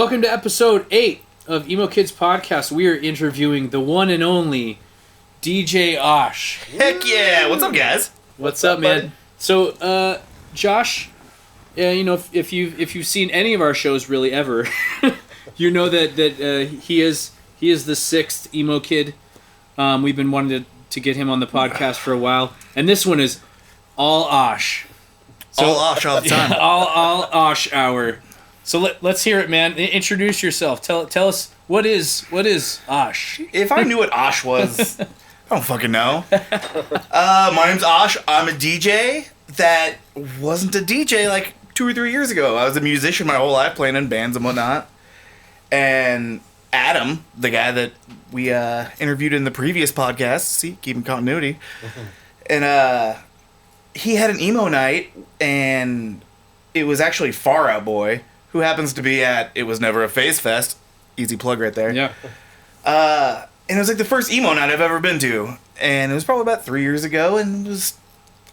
Welcome to episode 8 of Emo Kids Podcast. We are interviewing the one and only DJ Osh. Heck yeah! What's up, guys? What's up, man? Buddy? So, Josh, you know, if you've seen any of our shows really ever, you know that he is the sixth emo kid. We've been wanting to get him on the podcast for a while, and this one is all Osh. So, all Osh all the time. all Osh hour. So let's hear it, man. Introduce yourself. Tell us what is Osh. If I knew what Osh was, I don't fucking know. My name's Osh. I'm a DJ that wasn't a DJ like 2 or 3 years ago. I was a musician my whole life, playing in bands and whatnot. And Adam, the guy that we interviewed in the previous podcast, see, keeping continuity, and he had an emo night, and it was actually Far Out Boy, who happens to be at It Was Never a Phase Fest. Easy plug right there. Yeah. And it was like the first emo night I've ever been to. And it was probably about 3 years ago, and it was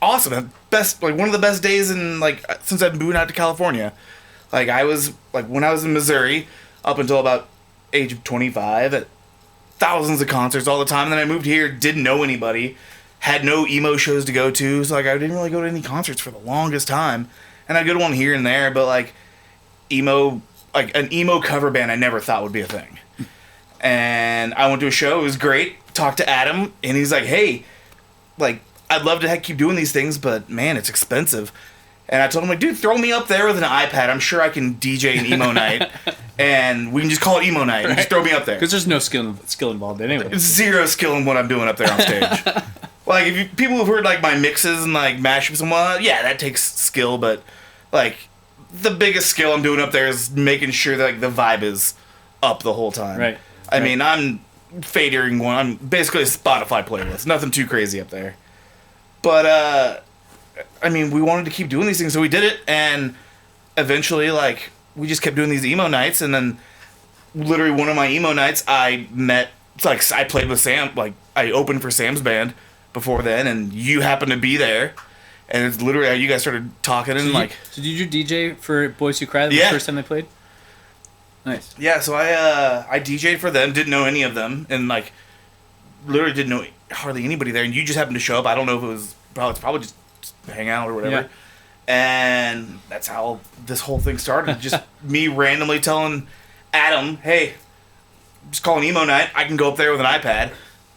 awesome. One of the best days since I've moved out to California. Like, I was, when I was in Missouri, up until about age of 25, at thousands of concerts all the time. And then I moved here, didn't know anybody, had no emo shows to go to, so, I didn't really go to any concerts for the longest time. And I'd go to one here and there, but, an emo cover band I never thought would be a thing. And I went to a show, it was great, talked to Adam, and he's like, hey, I'd love to keep doing these things, but man, it's expensive. And I told him, dude, throw me up there with an iPad, I'm sure I can DJ an emo night, and we can just call it emo night, and just throw me up there. Because there's no skill involved anyway. It's zero skill in what I'm doing up there on stage. People have heard, my mixes and, mashups and whatnot, yeah, that takes skill, but, the biggest skill I'm doing up there is making sure that the vibe is up the whole time. Right. I mean, I'm fading one. I'm basically a Spotify playlist. Nothing too crazy up there. But we wanted to keep doing these things, so we did it, and eventually we just kept doing these emo nights, and then literally one of my emo nights I met. I played with Sam. I opened for Sam's band before then, and you happened to be there. And it's literally how you guys started talking and So did you DJ for Boys Who Cry the first time they played? Nice. Yeah, so I DJ'd for them, didn't know any of them, and literally didn't know hardly anybody there, and you just happened to show up. I don't know if it's probably just hang out or whatever. Yeah. And that's how this whole thing started. Just me randomly telling Adam, hey, just call an emo night. I can go up there with an iPad,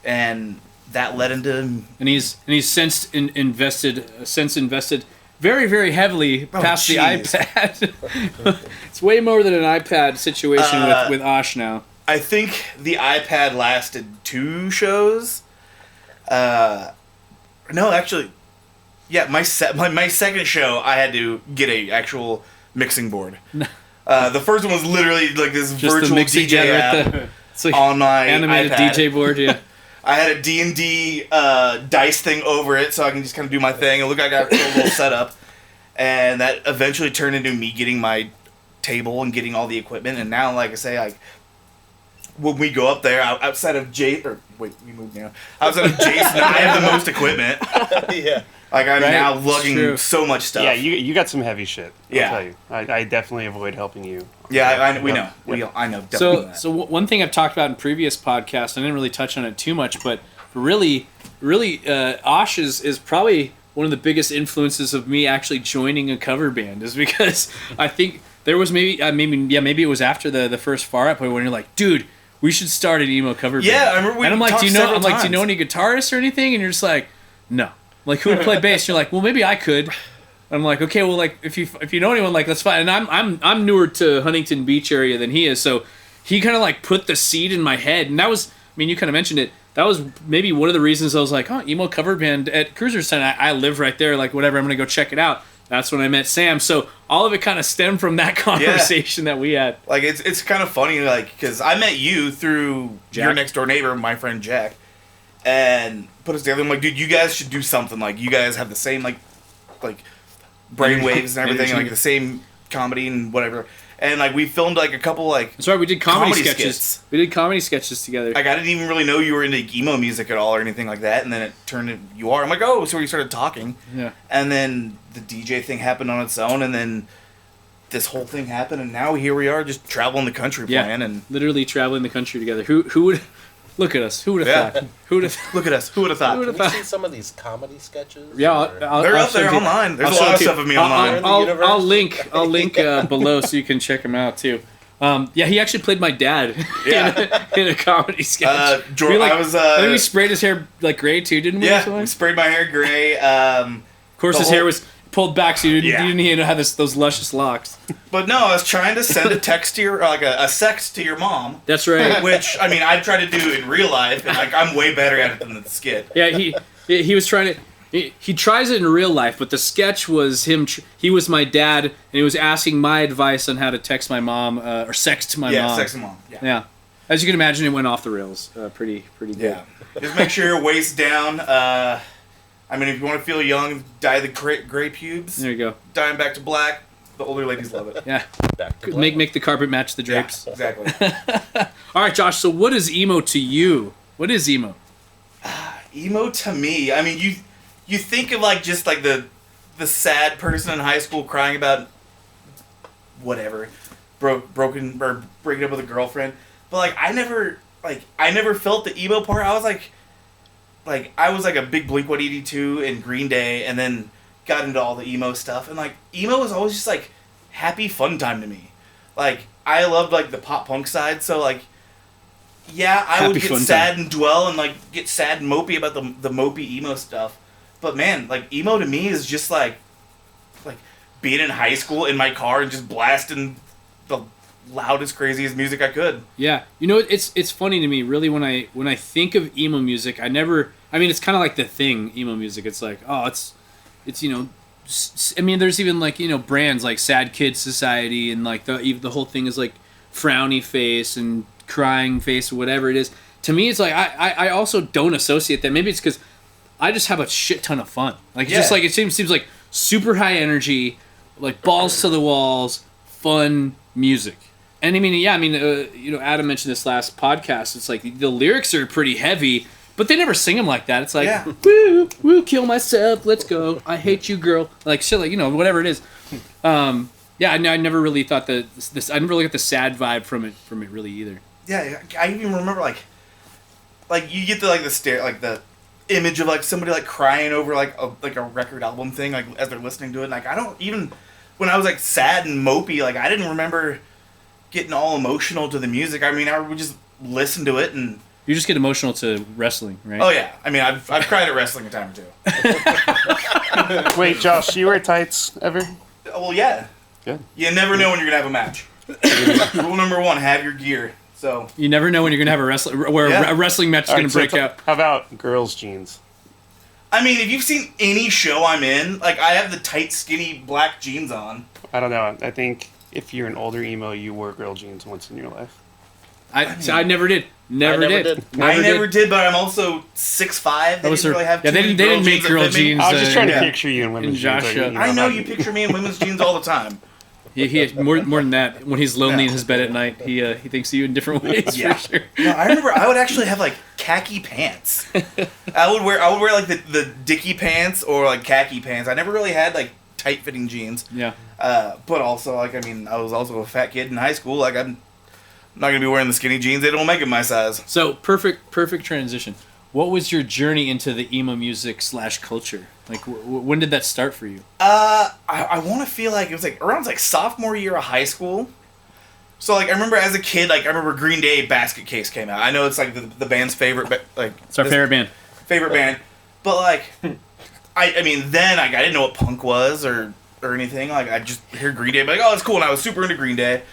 and that led into, and he's since invested very, very heavily past the iPad. It's way more than an iPad situation with Osh now. I think the iPad lasted 2 shows. No, actually, yeah, my second show I had to get a actual mixing board. The first one was literally this just virtual DJ app on my animated iPad. DJ board. Yeah. I had a D&D dice thing over it, so I can just kind of do my thing. It looked like I got a little setup. And that eventually turned into me getting my table and getting all the equipment. And now, like I say, when we go up there, outside of Jason, outside of Jason, I have the most equipment. Yeah. I'm now lugging so much stuff. Yeah, you got some heavy shit. I'll Yeah. tell you. I definitely avoid helping you. Yeah, we know. Yep. I know. Definitely So one thing I've talked about in previous podcasts, I didn't really touch on it too much, but really, Osh is probably one of the biggest influences of me actually joining a cover band, is because I think there was maybe it was after the first Far Out Boy when you're like, dude, we should start an emo cover band. Yeah, I remember we talked several times. do you know any guitarists or anything? And you're just like, no. Who would play bass? You're like, well, maybe I could. I'm like, okay, well, if you know anyone, that's fine. And I'm newer to Huntington Beach area than he is, so he kind of put the seed in my head, and that was, you kind of mentioned it. That was maybe one of the reasons I was like, oh, emo cover band at Cruiser's Town. I live right there, whatever. I'm gonna go check it out. That's when I met Sam. So all of it kind of stemmed from that conversation that we had. It's kind of funny, because I met you through your next door neighbor, my friend Jack, and put us together. I'm like, dude, you guys should do something. You guys have the same brainwaves and everything, the same comedy and whatever. And we filmed a couple That's right, we did comedy sketches. Skits. We did comedy sketches together. I didn't even really know you were into emo music at all or anything like that, and then it turned into you are. I'm like, oh, so we started talking. Yeah. And then the DJ thing happened on its own, and then this whole thing happened, and now here we are, just traveling the country playing, and literally traveling the country together. Who would look at us? Who would have thought? Who would have look at us? Who would have thought? Have you seen some of these comedy sketches? Yeah, they're up there online. There's a lot of stuff of me online. I'll link below so you can check them out too. He actually played my dad in a comedy sketch. I think we sprayed his hair like gray too, didn't we? Yeah, we sprayed my hair gray. Of course, his hair was pulled back, so you didn't even have those luscious locks. But no, I was trying to send a text to your, like a sext to your mom. That's right. Which, I mean, I try to do in real life, and like I'm way better at it than the skit. Yeah, he was trying to. He tries it in real life, but the sketch was him. He was my dad, and he was asking my advice on how to text my mom or sext my mom. Yeah, sext mom. Yeah. As you can imagine, it went off the rails. Pretty good. Yeah. Just make sure your waist down. I mean, if you want to feel young, dye the gray pubes. There you go. Dye them back to black. The older ladies love it. Yeah. Back to black. Make the carpet match the drapes. Yeah, exactly. All right, Josh. So, what is emo to you? What is emo? Emo to me, I mean, you think of like just like the sad person in high school crying about whatever, breaking up with a girlfriend, but like I never felt the emo part. I was like I was like a big Blink-182 and Green Day, and then got into all the emo stuff, and like emo was always just like happy fun time to me. Like I loved like the pop punk side, so like. Yeah, I would get sad and dwell and like get sad and mopey about the mopey emo stuff. But man, like emo to me is just like being in high school in my car and just blasting the loudest, craziest music I could. Yeah, it's funny to me really when I think of emo music, it's kind of like the thing emo music. It's like it's I mean there's even like brands like Sad Kid Society and like the whole thing is like frowny face and crying face or whatever it is. To me, it's like I also don't associate that. Maybe it's because I just have a shit ton of fun. Like just like it seems like super high energy, like balls to the walls, fun music. And Adam mentioned this last podcast. It's like the lyrics are pretty heavy, but they never sing them like that. It's like woo, kill myself, let's go. I hate you, girl. Like shit, like whatever it is. I never really thought that this. I never really got the sad vibe from it really either. Yeah, I even remember like you get the image of like somebody like crying over like a record album thing like as they're listening to it. And, like I don't even when I was like sad and mopey, like I didn't remember getting all emotional to the music. I mean, I would just listen to it and. You just get emotional to wrestling, right? Oh yeah, I mean I've cried at wrestling a time or two. Wait, Josh, you wear tights ever? Well, yeah. Good. You never know when you're gonna have a match. Rule number 1: have your gear. So you never know when you're gonna have a wrestling match is gonna break out. How about girls' jeans? I mean, if you've seen any show I'm in, like I have the tight, skinny black jeans on. I don't know. I think if you're an older emo, you wore girl jeans once in your life. I never did. Never did. I never did, but I'm also 6'5". They didn't really have they didn't make girl jeans. I was just trying to picture you in women's jeans. I know you picture me in women's jeans all the time. He more than that. When he's lonely in his bed at night, he thinks of you in different ways. Yeah. For sure. No, I remember I would actually have like khaki pants. I would wear like the dicky pants or like khaki pants. I never really had like tight fitting jeans. Yeah. But also like I was also a fat kid in high school. Like I'm not gonna be wearing the skinny jeans. They don't make it my size. So perfect transition. What was your journey into the emo music / culture? Like, when did that start for you? I want to feel like it was like around like sophomore year of high school. So like I remember as a kid, like I remember Green Day Basket Case came out. I know it's like the band's favorite, but like it's our favorite band. But like, I mean then like I didn't know what punk was or anything. Like I just hear Green Day, like oh it's cool, and I was super into Green Day.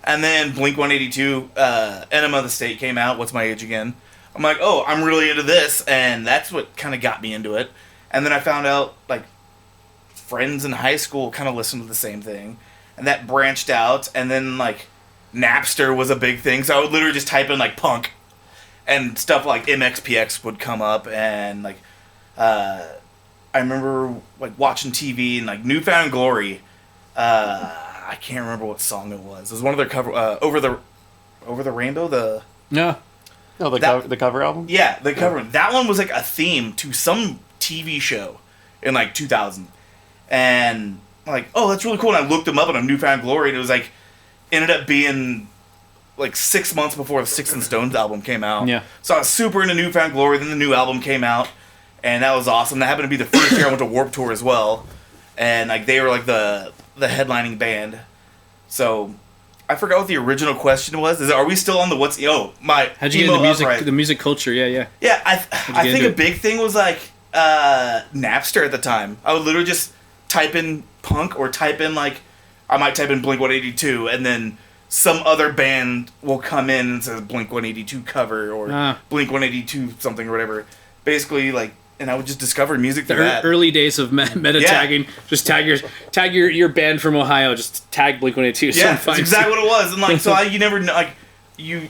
And then Blink-182, Enema of the State came out. What's My Age Again? I'm like, oh, I'm really into this, and that's what kind of got me into it. And then I found out, like, friends in high school kind of listened to the same thing, and that branched out, and then, like, Napster was a big thing, so I would literally just type in, like, punk, and stuff like MXPX would come up, and, like, I remember, like, watching TV, and, like, Newfound Glory, I can't remember what song it was. It was one of their cover, Over the Rainbow, the... No. No, the cover album? Yeah, the cover. That one was like a theme to some TV show in like 2000. And like, oh, that's really cool. And I looked them up on a Newfound Glory, and it was like, ended up being like 6 months before the Sticks and Stones album came out. Yeah. So I was super into Newfound Glory. Then the new album came out, and that was awesome. That happened to be the first year I went to Warped Tour as well, and like they were like the headlining band. So I forgot what the original question was. Are we still on the what's my How'd you get into music? The music culture, yeah. Yeah, I think a big thing was like Napster at the time. I would literally just type in punk or type in like I might type in Blink-182 and then some other band will come in and says Blink-182 cover or Blink-182 something or whatever. Basically, like, and I would just discover music through that. Early days of meta tagging. Just tag your band from Ohio. Just tag Blink-182. Yeah, that's exactly what it was. And like, so you never know, like, you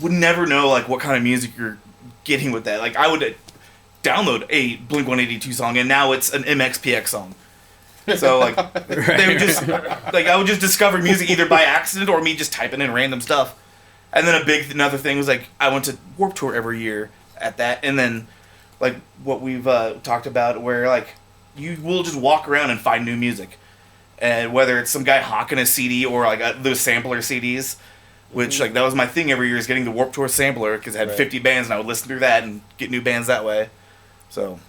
would never know like what kind of music you're getting with that. Like, I would download a Blink-182 song, and now it's an MXPX song. So like they would just like I would just discover music either by accident or me just typing in random stuff. And then another thing was like I went to Warped Tour every year at that, and then like what we've talked about where like you will just walk around and find new music, and whether it's some guy hawking a CD or like those sampler CDs, which like that was my thing every year is getting the Warped Tour sampler because it had 50 bands and I would listen through that and get new bands that way. So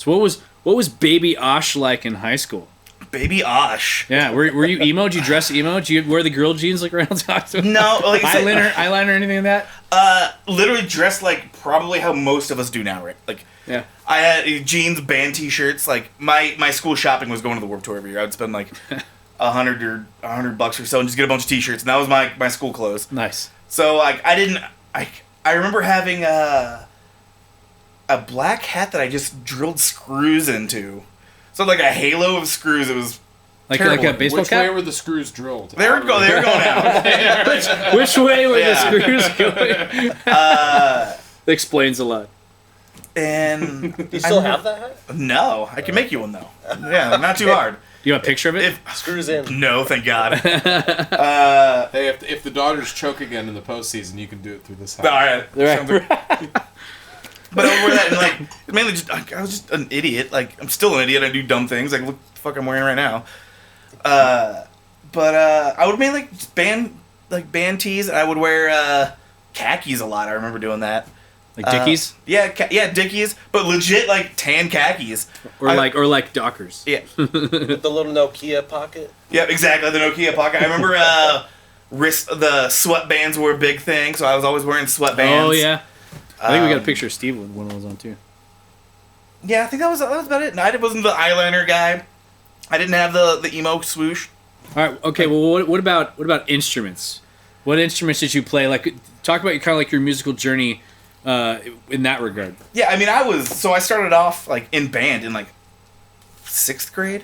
what was Baby Osh like in high school? Baby Osh. Yeah, were you emo? Did you dress emo? Did you wear the girl jeans like around talk to? No, like eyeliner, anything like that? Literally dressed like probably how most of us do now, right? Like, yeah, I had jeans, band T-shirts. Like my school shopping was going to the Warped Tour every year. I'd spend like $100 or so and just get a bunch of T-shirts, and that was my school clothes. Nice. So like I remember having a black hat that I just drilled screws into. So like a halo of screws. It was like terrible. a baseball Which cap. way were the screws drilled? They were going out. Which way were the screws going? That explains a lot. And Do you still have that hat? No, I can make you one though. Yeah, not too hard. Do you want a picture of it? Screws in. No, thank God. Hey, if the Dodgers choke again in the postseason, you can do it through this house. All right. But over that, and like mainly just I was just an idiot. Like I'm still an idiot. I do dumb things. Like look the fuck I'm wearing right now. But I would mainly just band tees. I would wear khakis a lot. I remember doing that. Like Dickies? Yeah, Dickies, but legit like tan khakis. Or like Dockers. Yeah. With the little Nokia pocket. Yeah, exactly. The Nokia pocket. I remember the sweatbands were a big thing, so I was always wearing sweatbands. Oh yeah. I think we got a picture of Steve with one of those on too. Yeah, I think that was about it. No, I wasn't the eyeliner guy. I didn't have the emo swoosh. All right. Okay. Well, what about instruments? What instruments did you play? Like, talk about your musical journey in that regard. Yeah, I mean, I started off like in band in like 6th grade.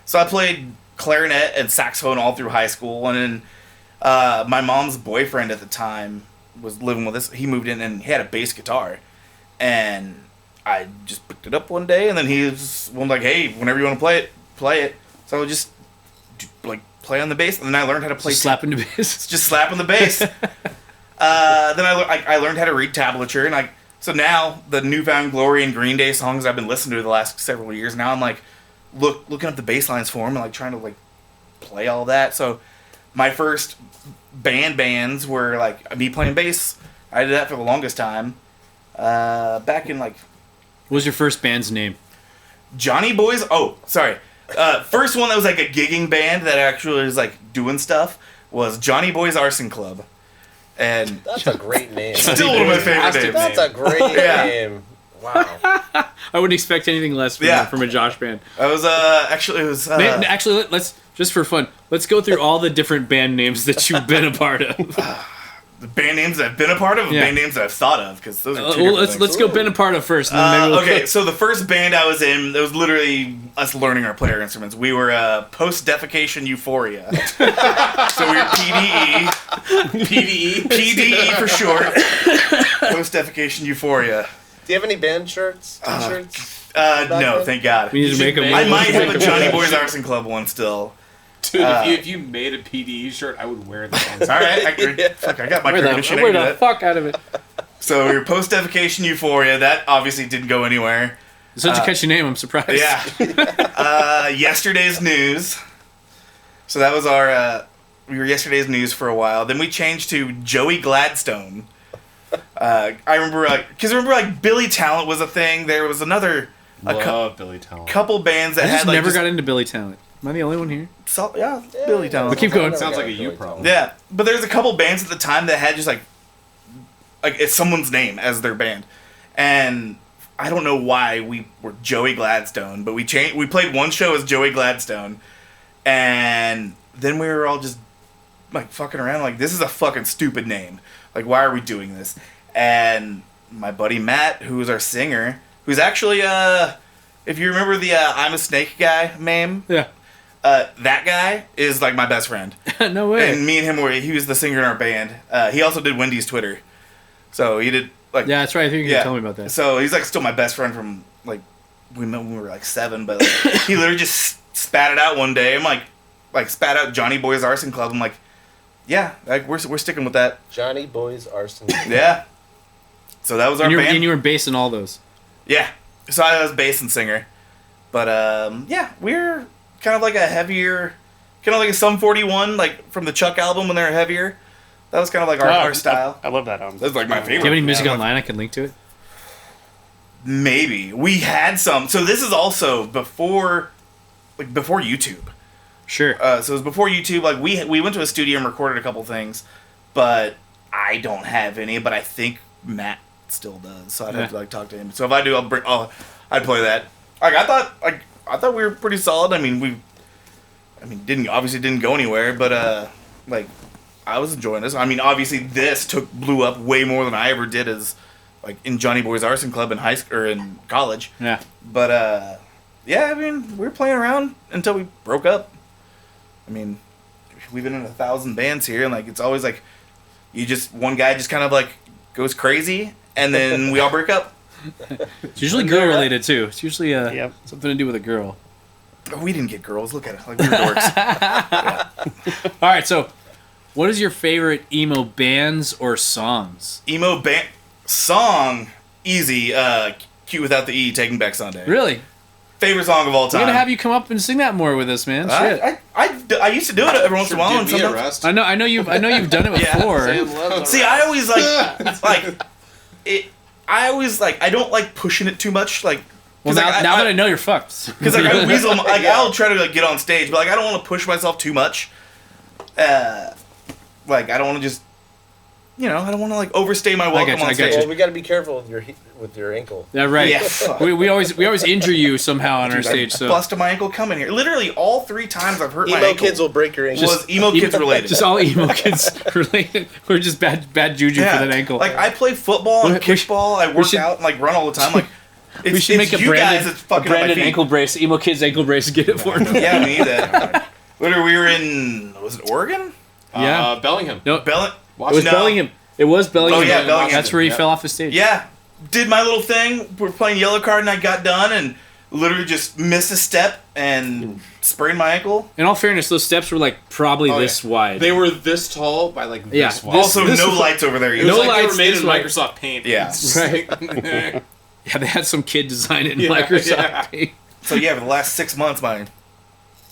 So I played clarinet and saxophone all through high school, and then my mom's boyfriend at the time was living with us. He moved in and he had a bass guitar, and I just picked it up one day, and then he was like, "Hey, whenever you want to play it." So I would just like play on the bass, and then I learned how to play. Just slapping the bass. Just slapping the bass. Then I learned how to read tablature, and so now the Newfound Glory and Green Day songs I've been listening to the last several years. Now I'm like looking up the bass lines for them and like trying to like play all that. So my first bands were like me playing bass. I did that for the longest time. Back in like... What was your first band's name? Johnny Boys... Oh, sorry. First one that was like a gigging band that actually was like doing stuff was Johnny Boys Arson Club. And that's a great name. Still one of my favorite names. That's a great name. Wow. I wouldn't expect anything less from a Josh band. I was actually let's just for fun. Let's go through all the different band names that you've been a part of. The band names that I've been a part of, band names that I've thought of, because those are two different things. Let's go been a part of first. And then maybe okay, so the first band I was in, it was literally us learning our player instruments. We were Post-Defecation Euphoria. So we were PDE. PDE for short. Post-Defecation Euphoria. Do you have any band shirts? T-shirts? No, thank God. We need to make them. I might have a Johnny Boys Arson Club one still. Dude, if you made a PDE shirt, I would wear that. All right, I got my permission. Wear the fuck out of it. So we were Post-Defecation Euphoria. That obviously didn't go anywhere. It's such a catchy name. I'm surprised. Yeah. Yesterday's News. So that was our. We were yesterday's news for a while. Then we changed to Joey Gladstone. I remember, like Billy Talent was a thing. There was another. Love Billy Talent. Couple bands that I just had like never got into Billy Talent. Am I the only one here? Billy Talent. But keep going. Sounds like a you problem. Yeah, but there's a couple bands at the time that had just like it's someone's name as their band, and I don't know why we were Joey Gladstone, but we changed. We played one show as Joey Gladstone, and then we were all just like fucking around. Like, this is a fucking stupid name. Like, why are we doing this? And my buddy Matt, who was our singer, who's actually if you remember the I'm a Snake guy meme, Yeah. that guy is like my best friend. No way. And me and him he was the singer in our band. He also did Wendy's Twitter. So he did like Yeah, that's right. I think you can tell me about that. So he's like still my best friend from like we met when we were like 7, but like, he literally just spat it out one day. I'm like spat out Johnny Boy's Arson Club. I'm like, yeah, like we're sticking with that. Johnny Boy's Arson. Yeah. So that was our band. And you were based in all those. Yeah. So I was bass and singer. But yeah, we're kind of like a heavier, kind of like a Sum 41, like from the Chuck album when they were heavier. That was kind of like our style. I love that album. That's like my favorite. Do you have any music Yeah, online I can link to it? Maybe. We had some. So this is also before YouTube. Sure. So it was before YouTube. Like we went to a studio and recorded a couple things, but I don't have any. But I think Matt still does. So I'd have to like talk to him. So if I do, I'd play that. Like I thought we were pretty solid. I mean obviously didn't go anywhere, but like I was enjoying this. I mean, obviously this blew up way more than I ever did as like in Johnny Boy's Arson Club in high school or in college. Yeah. But yeah, I mean, we were playing around until we broke up. I mean, we've been in 1,000 bands here, and like it's always like one guy just kind of like goes crazy, and then we all break up. It's usually girl related too. It's usually Yep. something to do with a girl. We didn't get girls. Look at it, like we're dorks. All right, so what is your favorite emo bands or songs? Emo band song, easy. Cute Without the E, Taking Back Sunday. Really? Favorite song of all We're time. gonna have you come up and sing that more with us, man. Shit. I used to do it every once in a while, and Give me a sometimes. rest. I know you've done it Yeah. before. Sam loves See, I always like it. I always I don't like pushing it too much, like. Well, now that I know you're fucked. Because like I weasel, like I'll try to like get on stage, but like I don't want to push myself too much. Like I don't want to just, I don't want to like overstay my welcome on stage. Well, we got to be careful with your ankle. Yeah, right. Yeah. We always injure you somehow on our Dude, stage. I So busted my ankle coming here. Literally all 3 times I've hurt my Emo ankle. Kids will break your ankle. Was Emo Kids related. Just all emo kids related. We're just bad juju for that ankle. Like I play football and kickball. I work should- out and like run all the time. Like we should make a you guys branded, that's fucking up my feet. ankle brace. Emo kids ankle brace. Get it for me. Yeah, we need that. Literally, we were in was it Oregon? Yeah. Bellingham. No, It was it was Bellingham. It was Bellingham. Oh, yeah, Bellingham. That's where he Yep. fell off the stage. Yeah, did my little thing. We're playing yellow card, and I got done, and literally just missed a step and sprained my ankle. In all fairness, those steps were like probably this wide. They were this tall by like Yeah, this wide. Also, this no was- lights over there. It Either. was No like they lights were made this in way. Microsoft Paint. Yeah. It's Right. like- Yeah, they had some kid design it in Yeah, Microsoft yeah. Paint. So yeah, for the last 6 months, my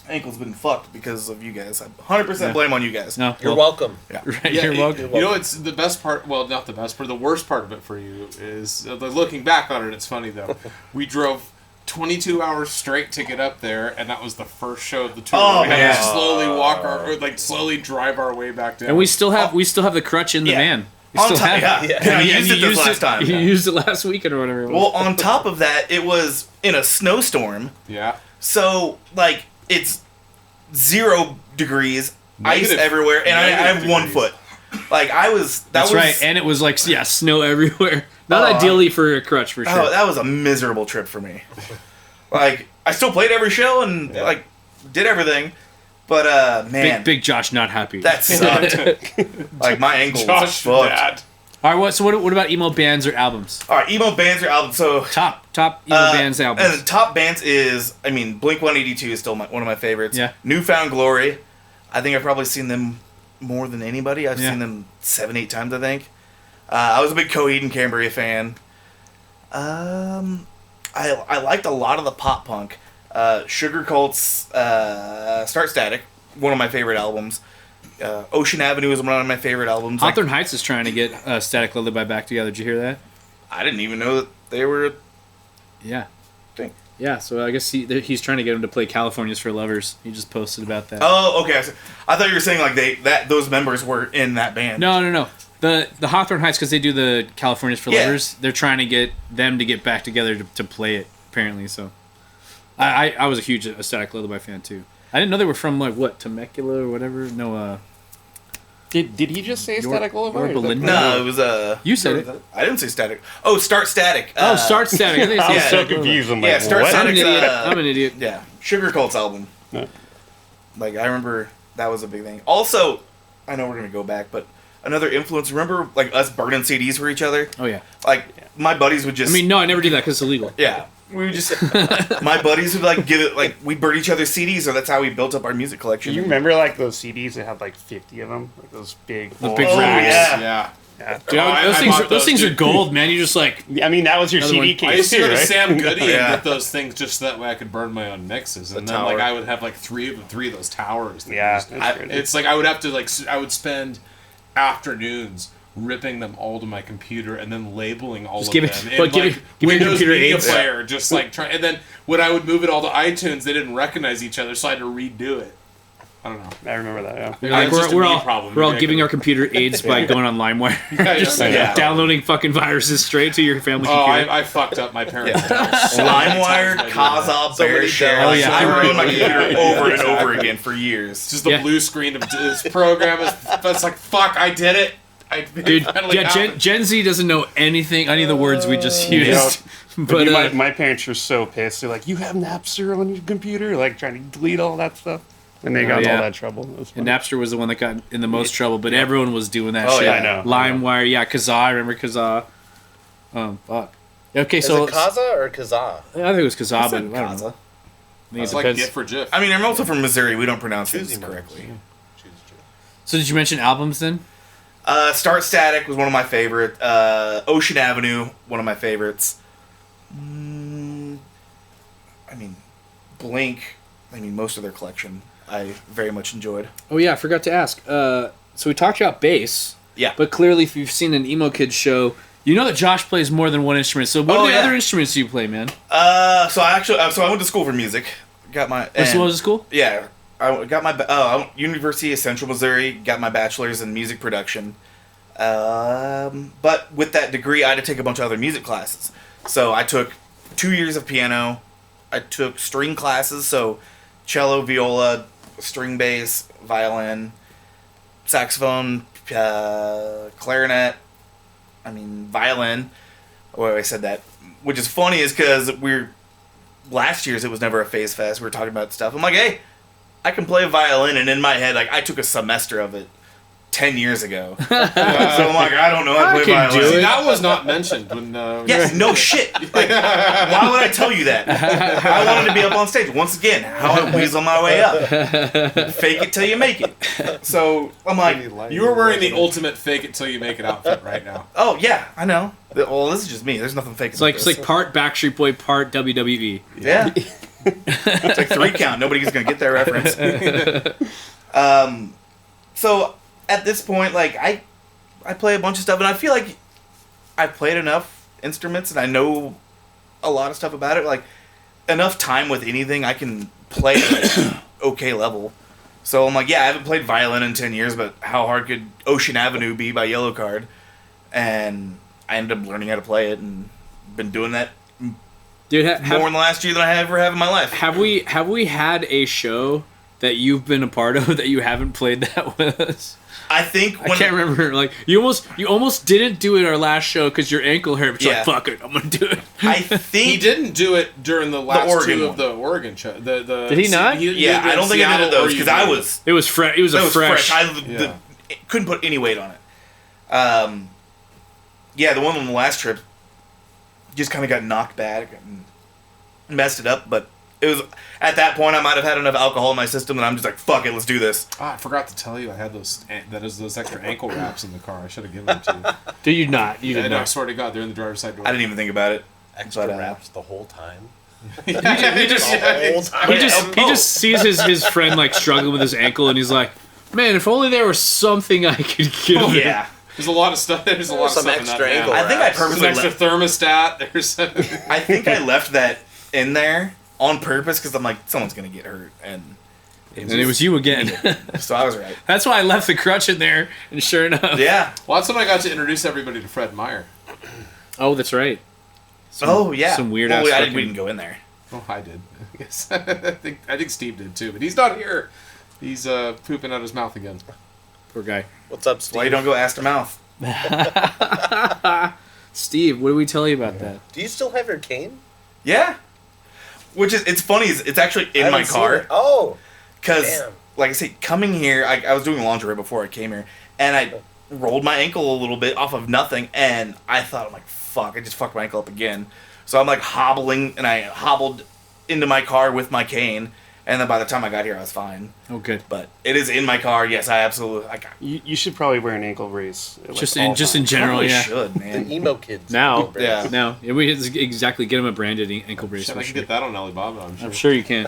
ankle's been fucked because of you guys. I 100% blame on you guys. No, You're well, welcome. Right, Yeah, you're welcome. You know, it's the best part. Well, not the best part. The worst part of it for you is looking back on it. It's funny though. We drove 22 hours straight to get up there, and that was the first show of the tour. Oh, we had man. to slowly drive our way back down. And we still have the crutch in the Yeah. van. We On still top, have it. yeah. Yeah. I And used you it this last time. You used it last weekend or whatever it was. Well, on top of that, it was in a snowstorm. Yeah. So, like, it's 0 degrees, ice Negative- everywhere, and I have negative 1 degrees. foot. Like, I was... That's right, and it was like snow everywhere. Not Oh, ideally for a crutch for sure. Oh, that was a miserable trip for me. Like, I still played every show and, like, did everything. But, man, Big Josh not happy. that sucked. Like, my ankle was Josh, fucked. Dad. All right, so what about emo bands or albums? All right, emo bands or albums. So, Top emo bands albums. and the top bands is, Blink-182 is still one of my favorites. Yeah. Newfound Glory. I think I've probably seen them more than anybody. I've Yeah. seen them 7-8 times, I think. I was a big Coheed and Cambria fan. I liked a lot of the pop punk. Sugar Cult's Start Static one of my favorite albums. Ocean Avenue is one of my favorite albums. Hawthorne Heights is trying to get Static Lullaby back together. Did you hear that? I didn't even know that they were. Yeah. Thing. Yeah, so I guess he's trying to get him to play California's for Lovers. He just posted about that. Oh, okay. I thought you were saying like those members were in that band. No. The Hawthorne Heights, because they do the California's for Lovers, they're trying to get them to get back together to play it, apparently. So I was a huge Static Lullaby fan, too. I didn't know they were from, like, what, Temecula or whatever? No, Did he just say Static Lullaby? or or is that- Belinda? No, it was You said it. I didn't say Static. Oh, Start Static. Start Static. I think I was it's so Static confused. I'm Yeah, like, Start what? I'm an Static. idiot. I'm an idiot. Yeah, Sugar Cult's album. No. Like I remember that was a big thing. Also, I know we're gonna go back, but another influence. Remember, like us burning CDs for each other. Oh, yeah. Like my buddies would just. I mean, no, I never did that because it's illegal. Yeah, we would just. My buddies would like give it like we'd burn each other's CDs, so that's how we built up our music Do collection. you remember like those CDs that had like 50 of them? Like those big. The big Oh, racks. yeah. Yeah. Yeah. Dude, I those bought those things are dude. gold, man. You just like... I mean, that was your Another CD one. case I used to too, go to right? Sam Goody Yeah. and get those things just so that way I could burn my own mixes, and then tower. like I would have like three of those towers. that Yeah, used to- that's good. it's like I would have to like I would spend afternoons ripping them all to my computer and then labeling all Just of give it- them but in give like it- give your Windows computer Media AIDS. Player, just like try. And then when I would move it all to iTunes, they didn't recognize each other, so I had to redo it. I don't know. I remember that. Yeah. Maybe Like, that's just a we're me all, problem. we're all Maybe I giving could- our computer AIDS by going on LimeWire. Just yeah. downloading fucking viruses straight to your family Oh, computer. I fucked up my parents' house so many LimeWire, times by doing that. Kazaa, So many BearShare. Oh, yeah. I ruined my Yeah. computer over and over again for years. Just the Yeah. blue screen of this program is that's like fuck. I did it. Dude, finally yeah, happened. Gen Z doesn't know anything, any of the words we just used. Yeah. But Dude, my parents were so pissed. They're like, "You have Napster on your computer?" Like trying to delete all that stuff, and they got in yeah. all that trouble. It was and funny. Napster was the one that got in the most trouble, but everyone was doing that Oh, shit. yeah, I know. LimeWire, yeah, Kazaa, I remember Kazaa. Fuck. Okay, Is so it Kaza or Kazaa? I think it was Kazaa, I but said I don't know. Kazaa. I think It's it like depends. GIF for GIF. I mean, I'm also from Missouri. We don't pronounce Choosy things modes. correctly. So did you mention albums then? Start Static was one of my favorite. Ocean Avenue, one of my favorites. I mean, Blink. I mean, most of their collection I very much enjoyed. Oh yeah, I forgot to ask. So we talked about bass, Yeah. but clearly if you've seen an Emo Kids show, you know that Josh plays more than one instrument. So what Oh, are the yeah. other instruments you play, man? So I went to school for music. Got my. What and- was school? Yeah, I got my University of Central Missouri. Got my bachelor's in music production. But with that degree, I had to take a bunch of other music classes. So I took 2 years of piano. I took string classes, so cello, viola, string bass, violin, saxophone, clarinet. I mean violin. Oh, I said that. Which is funny, is because last year's it was never a Phase Fest. We were talking about stuff. I'm like, hey, I can play violin, and in my head, like I took a semester of it 10 years ago. So I'm like, I don't know how to play can do violin. it. See, that was not mentioned when. Yes, no shit. Like, why would I tell you that? I wanted to be up on stage. Once again, how I weasel my way up. Fake it till you make it. So I'm like, You are wearing the ultimate fake it till you make it outfit right now. oh yeah, I know. Well, this is just me. There's nothing fake. It's like part Backstreet Boy, part WWE. Yeah. It's like 3 count. Nobody's gonna get that reference. So at this point, like I play a bunch of stuff, and I feel like I've played enough instruments, and I know a lot of stuff about it. Like enough time with anything, I can play at an okay level. So I'm like, yeah, I haven't played violin in 10 years, but how hard could Ocean Avenue be by Yellow Card? And I ended up learning how to play it, and been doing that Dude, more in the last year than I ever have in my life. have we had a show that you've been a part of that you haven't played that with us? I think I can't remember. Like you almost didn't do it our last show because your ankle hurt. But you're like, Yeah. fuck it, I'm gonna do it. I think He didn't do it during the last Oregon two one. of the Oregon show. Did he not? Yeah, I don't think I did those because I was It was fresh. It was that a was fresh. fresh. Yeah. Couldn't put any weight on it. Yeah, the one on the last trip just kind of got knocked back and messed it up. But it was at that point I might have had enough alcohol in my system that I'm just like, fuck it, let's do this. I forgot to tell you I had those extra ankle wraps in the car. I should have given them to you. Do you not? You did I know, I not. swear to God, they're in the driver's side door. I didn't even think about it. Extra But, wraps the whole time. He just The whole time. he just sees his friend like struggling with his ankle, and he's like, "Man, if only there was something I could give." Oh, him." yeah. There's a lot of stuff. There's a lot of Some stuff in that extra band. ankle I think I wraps. There's an purposely extra thermostat. There's I think I left that in there on purpose because I'm like, someone's gonna get hurt, and And it was you again. so I was right. That's why I left the crutch in there, and sure enough. Yeah. Well, that's when I got to introduce everybody to Fred Meyer. Oh, that's right. Oh yeah. Some weird well, ass. we fucking- didn't go in there. Oh, I did. I guess. I think Steve did too, but he's not here. He's pooping out his mouth again. Poor guy. What's up, Steve? Why you don't go ass to mouth? Steve, what did we tell you about that? Do you still have your cane? Yeah. Which is, it's funny, it's actually I in my haven't seen car. it. Oh, Because, damn. like I said, coming here, I was doing laundry before I came here, and I rolled my ankle a little bit off of nothing, and I thought, I'm like, fuck, I just fucked my ankle up again. So I'm like hobbling, and I hobbled into my car with my cane, and then by the time I got here, I was fine. Oh, good. But it is in my car. Yes, I absolutely. You should probably wear an ankle brace. Like, Just all in time. general, probably yeah. should, The man. Emo Kids. Now, Yeah. now, yeah, we exactly get him a branded ankle brace. Shit, I for can sure. get that on Alibaba. I'm sure. I'm sure you can.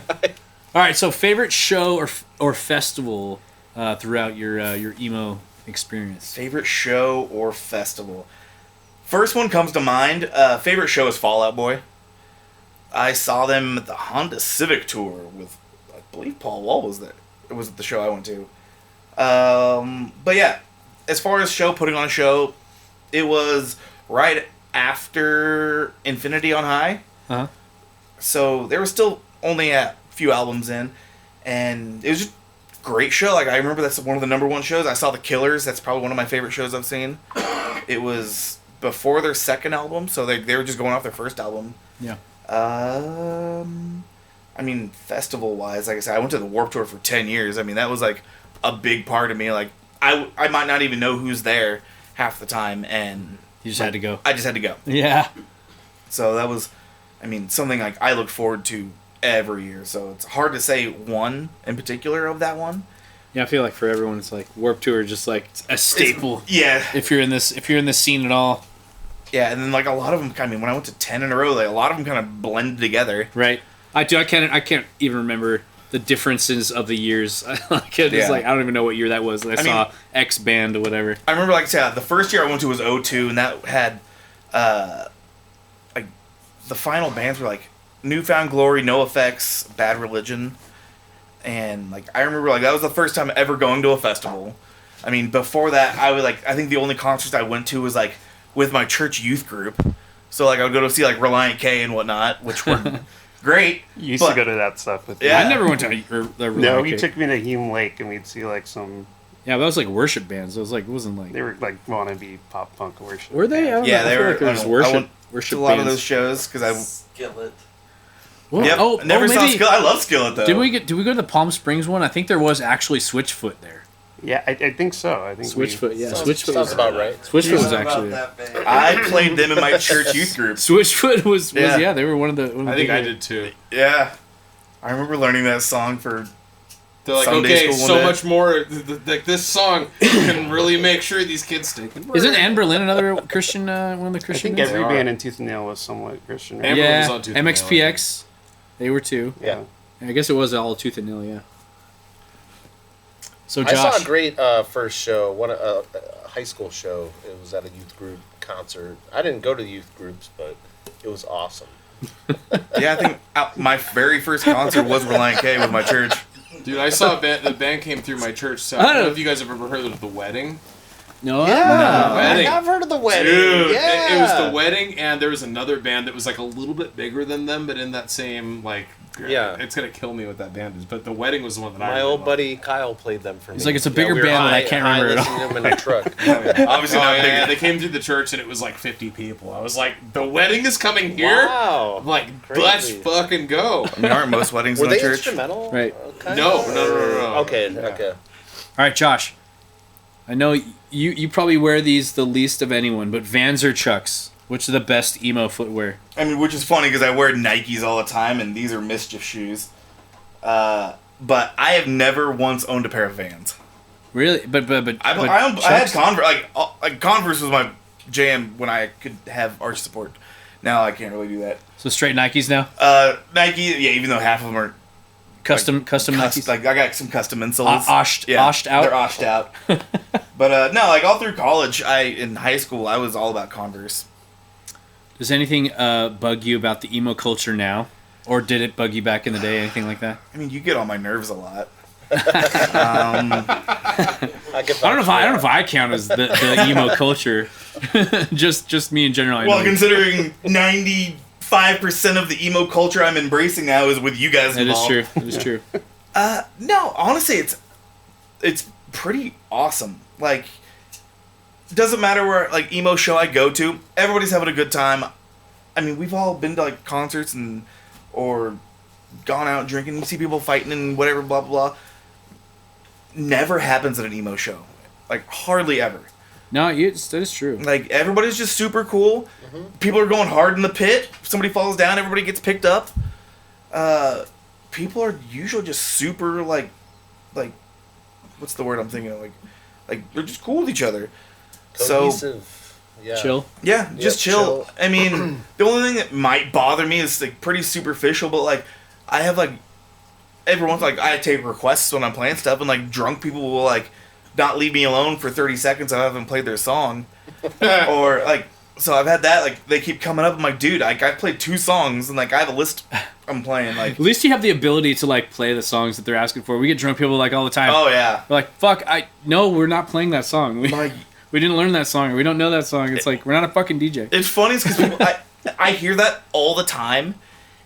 All right, so favorite show or festival throughout your emo experience. Favorite show or festival? First one comes to mind. Favorite show is Fall Out Boy. I saw them at the Honda Civic Tour with, I believe Paul Wall was there. It was the show I went to. But yeah, as far as putting on a show, it was right after Infinity on High. Uh-huh. So there was still only a few albums in, and it was just a great show. Like I remember that's one of the number one shows. I saw The Killers. That's probably one of my favorite shows I've seen. It was before their second album, so they were just going off their first album. Yeah. I mean, festival wise, like I said, I went to the Warped Tour for 10 years. I mean, that was like a big part of me. Like I might not even know who's there half the time, and You just had to go. I just had to go. Yeah. So that was, I mean, something like I look forward to every year. So it's hard to say one in particular of that one. Yeah, I feel like for everyone, it's like Warped Tour, just like a staple. Yeah. If you're in this scene at all, Yeah, and then like a lot of them, I mean, when I went to 10 in a row, like a lot of them kind of blended together. right? I can't even remember the differences of the years. Like, it's Yeah. like I don't even know what year that was. I saw X band or whatever. I remember, like, the first year I went to was 02, and that had, like, the final bands were, like, Newfound Glory, NoFX, Bad Religion, and, like, I remember, like, that was the first time ever going to a festival. I mean, before that, I think the only concerts I went to was, like, with my church youth group. So, like, I would go to see, like, Reliant K and whatnot, which were great. You used but- to go to that stuff with me. Yeah. I never went to the No, Reliant he K. took me to Hume Lake and we'd see like some. Yeah, that was like worship bands. It was like it wasn't like They were like wannabe pop punk worship. were they? I don't Yeah, know. I they feel were. like it was I worship went worship to a lot bands. of those shows because I. Skillet. Well, Yep, oh, never saw maybe- Skillet. I love Skillet though. Did we go to the Palm Springs one? I think there was actually Switchfoot there. Yeah, I think so. I think Switchfoot, yeah. Sounds, Switchfoot sounds was about right. Switchfoot was actually. I played them in my church youth group. Switchfoot was Yeah. yeah. They were one of the. I think I did too. Yeah, I remember learning that song for. They're like, Sunday okay, school one so day. much more. Like this song can really make sure these kids stay converted. Isn't Anne Berlin another Christian? One of the I Christian. think bands? every They are. band in Tooth and Nail was somewhat Christian. Right? Amber was Yeah, on Tooth and Nail, MXPX. They were too. Yeah. I guess it was all Tooth and Nail. Yeah. So I saw Josh, a great first show, a high school show. It was at a youth group concert. I didn't go to the youth groups, but it was awesome. Yeah, I think my very first concert was Reliant K with my church. Dude, I saw the band came through my church. So I don't know if you guys have ever heard of The Wedding. no, Wedding. I've heard of the wedding. Dude, yeah. it was The Wedding, and there was another band that was like a little bit bigger than them, but in that same like. Yeah. It's gonna kill me what that band is, but The Wedding was the one that I. My really old loved. buddy Kyle played them for me. He's like, it's a bigger we were band, and I high- can't high remember it all. listening to them in a truck. Obviously Oh not big. yeah, they came through the church and it was like 50 people. I was like, The Wedding is coming here. Wow. I'm like, Crazy. let's fucking go. I mean, aren't most weddings Were in a they church? instrumental? Right. Kind No, of? no. Okay, okay. All right, Josh. I know you probably wear these the least of anyone, but Vans or Chucks? Which are the best emo footwear? I mean, which is funny because I wear Nikes all the time, and these are mischief shoes. But I have never once owned a pair of Vans. Really? But I had Chucks? Converse. Like Converse was my jam when I could have arch support. Now I can't really do that. So straight Nikes now. Nike, yeah. Even though half of them are Custom Nikes. like I got some custom insoles. Oshed out. They're oshed out. But no, like all through college, in high school, I was all about Converse. Does anything bug you about the emo culture now, or did it bug you back in the day? Anything like that? I mean, you get on my nerves a lot. I don't know if I count as the emo culture. just me in general. Well, considering 95% of the emo culture I'm embracing now is with you guys involved. It is true. No, honestly, it's pretty awesome. Like, doesn't matter where like emo show I go to, everybody's having a good time. I mean, we've all been to like concerts or gone out drinking. You see people fighting and whatever, blah blah blah. Never happens at an emo show, like hardly ever. No, that is true. Like everybody's just super cool. Mm-hmm. People are going hard in the pit. If somebody falls down, everybody gets picked up. People are usually just super like, what's the word I'm thinking of? Like they're just cool with each other. Cohesive. Yeah. Chill. Yeah, just chill. I mean, the only thing that might bother me is like pretty superficial, but like I have like every once like I take requests when I'm playing stuff, and like drunk people will like not leave me alone for 30 seconds if I haven't played their song, or like so I've had that like they keep coming up. I'm like, dude, like I've played 2 songs and like I have a list I'm playing. Like at least you have the ability to like play the songs that they're asking for. We get drunk people like all the time. Oh yeah, we're like fuck, no, we're not playing that song. We didn't learn that song, or we don't know that song. It's like we're not a fucking DJ. It's funny because people I hear that all the time,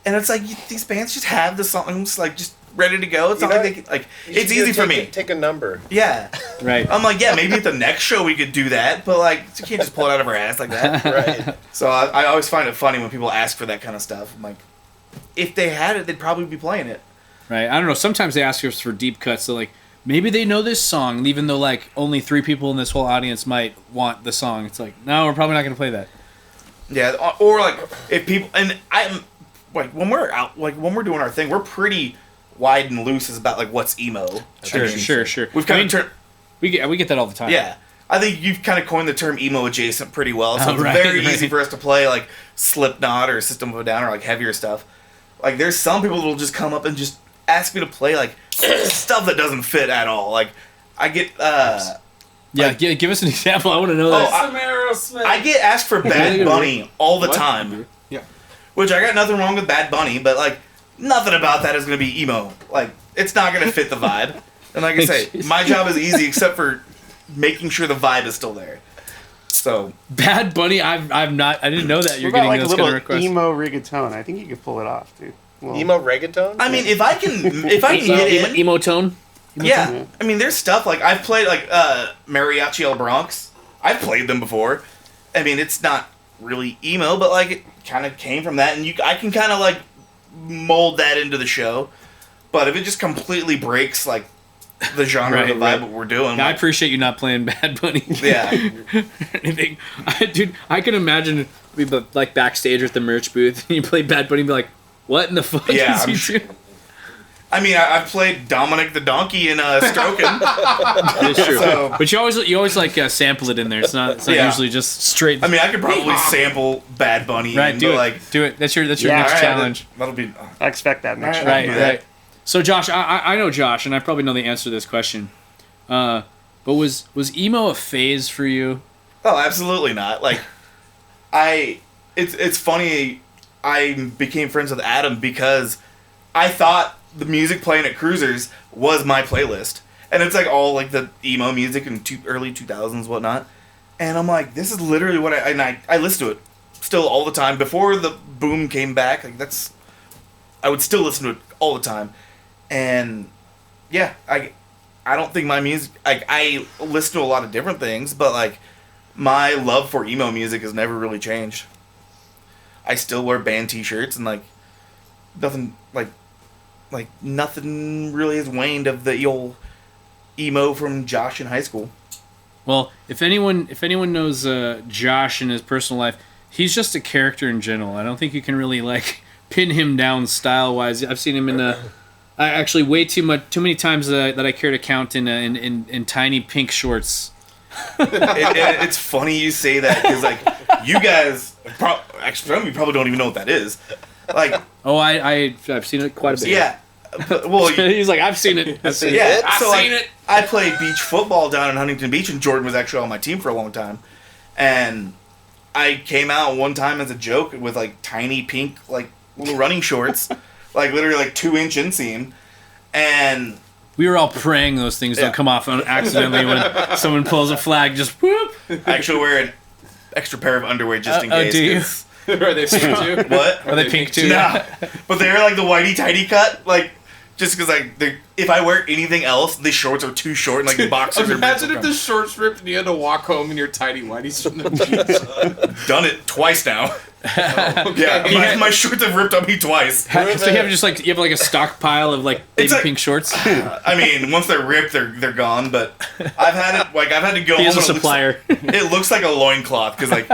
and it's like these bands just have the songs like just ready to go. It's not like they can, like it's easy for me. Take a number. Yeah. Right. I'm like, yeah, maybe at the next show we could do that, but like you can't just pull it out of our ass like that. Right. So I always find it funny when people ask for that kind of stuff. I'm like, if they had it, they'd probably be playing it. Right. I don't know. Sometimes they ask us for deep cuts, so like maybe they know this song, even though like only 3 people in this whole audience might want the song. It's like, no, we're probably not going to play that. Yeah, or like if people, and I'm like when we're out, like when we're doing our thing, we're pretty wide and loose is about like what's emo. Sure. We've kind of turned. We get that all the time. Yeah, I think you've kind of coined the term emo adjacent pretty well, so it's very easy for us to play like Slipknot or System of a Down or like heavier stuff. Like there's some people that'll just come up and just ask me to play like stuff that doesn't fit at all. Like I get give us an example. I want to know that. Aerosmith. I get asked for Bad Bunny all the time. Yeah. Which I got nothing wrong with Bad Bunny, but like nothing about that is gonna be emo. Like it's not gonna fit the vibe. And like I say, my job is easy except for making sure the vibe is still there. So Bad Bunny, I didn't know that you're getting like those a little kind of requests. emo reggaeton. I think you could pull it off, dude. Well, Emo reggaeton? I mean, if I can get in, emo tone. yeah. I mean, there's stuff like I've played like Mariachi El Bronx. I've played them before. I mean, it's not really emo, but like it kind of came from that, and I can kind of like mold that into the show. But if it just completely breaks like the genre of the vibe what we're doing, I appreciate you not playing Bad Bunny. Yeah. Anything, dude. I can imagine we like backstage at the merch booth, and you play Bad Bunny, and be like, "What in the fuck is he doing?" I mean, I've played Dominic the Donkey in Strokin'. It's true. So, but you always like sample it in there. It's not usually just straight. I mean, I could probably sample Bad Bunny. Right, do it. That's your next challenge. That'll be. I expect that next time. Right. So Josh, I know Josh, and I probably know the answer to this question. But was emo a phase for you? Oh, absolutely not. Like, it's funny. I became friends with Adam because I thought the music playing at Cruisers was my playlist, and it's like all like the emo music in early 2000s, whatnot. And I'm like, this is literally what I listen to it still all the time. Before the boom came back, like I would still listen to it all the time. And yeah, I don't think my music, like I listen to a lot of different things, but like my love for emo music has never really changed. I still wear band t-shirts and like nothing really has waned of the old emo from Josh in high school. Well, if anyone knows Josh in his personal life, he's just a character in general. I don't think you can really like pin him down style wise. I've seen him in actually way too many times that I care to count in tiny pink shorts. It's funny you say that because like you guys Actually, some of you probably don't even know what that is. Like, Oh, I've seen it quite a bit. yeah. Well, He's like, I've seen it. I've seen it. yeah. I've so seen like, it. I played beach football down in Huntington Beach, and Jordan was actually on my team for a long time. And I came out one time as a joke with like tiny pink like little running shorts, like literally like 2-inch inseam, and We were all praying those things don't come off accidentally when someone pulls a flag. Just whoop. I actually wear an extra pair of underwear just in case. Do you? 'cause- Are they pink too? What? Are they pink too? Nah, but they're like the whitey tighty cut, like just because like if I wear anything else, the shorts are too short and like the boxers are. Imagine if the shorts ripped and you had to walk home in your tidy whities from the beach. Done it twice now. Yeah, my shorts have ripped on me twice. So you have just like a stockpile of like baby It's like- pink shorts. I mean, once they're ripped, they're gone. But I've had to go. He home is a and supplier. It looks like a loincloth because like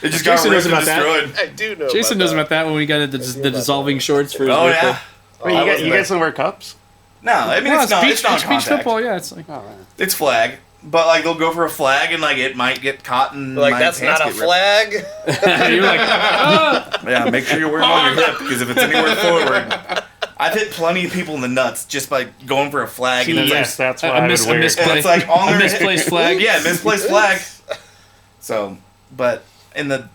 it just got Jason knows ripped and about that. destroyed. I do know. Jason knows about that when we got the dissolving shorts for his Oh birthday. yeah. Wait, I you wasn't guys don't wear cups? No, I mean No, it's not. beach, It's not beach contact. football. Yeah, it's like Oh, man. It's flag, but like they'll go for a flag and like it might get caught and Like, my that's pants not a get ripped. flag. you're like Yeah, make sure you're wearing it on your hip because if it's anywhere forward, I've hit plenty of people in the nuts just by going for a flag and it's like, Yes, that's what I would wear. and it's like on a their misplaced flag. Yeah, misplaced flag. So, but in the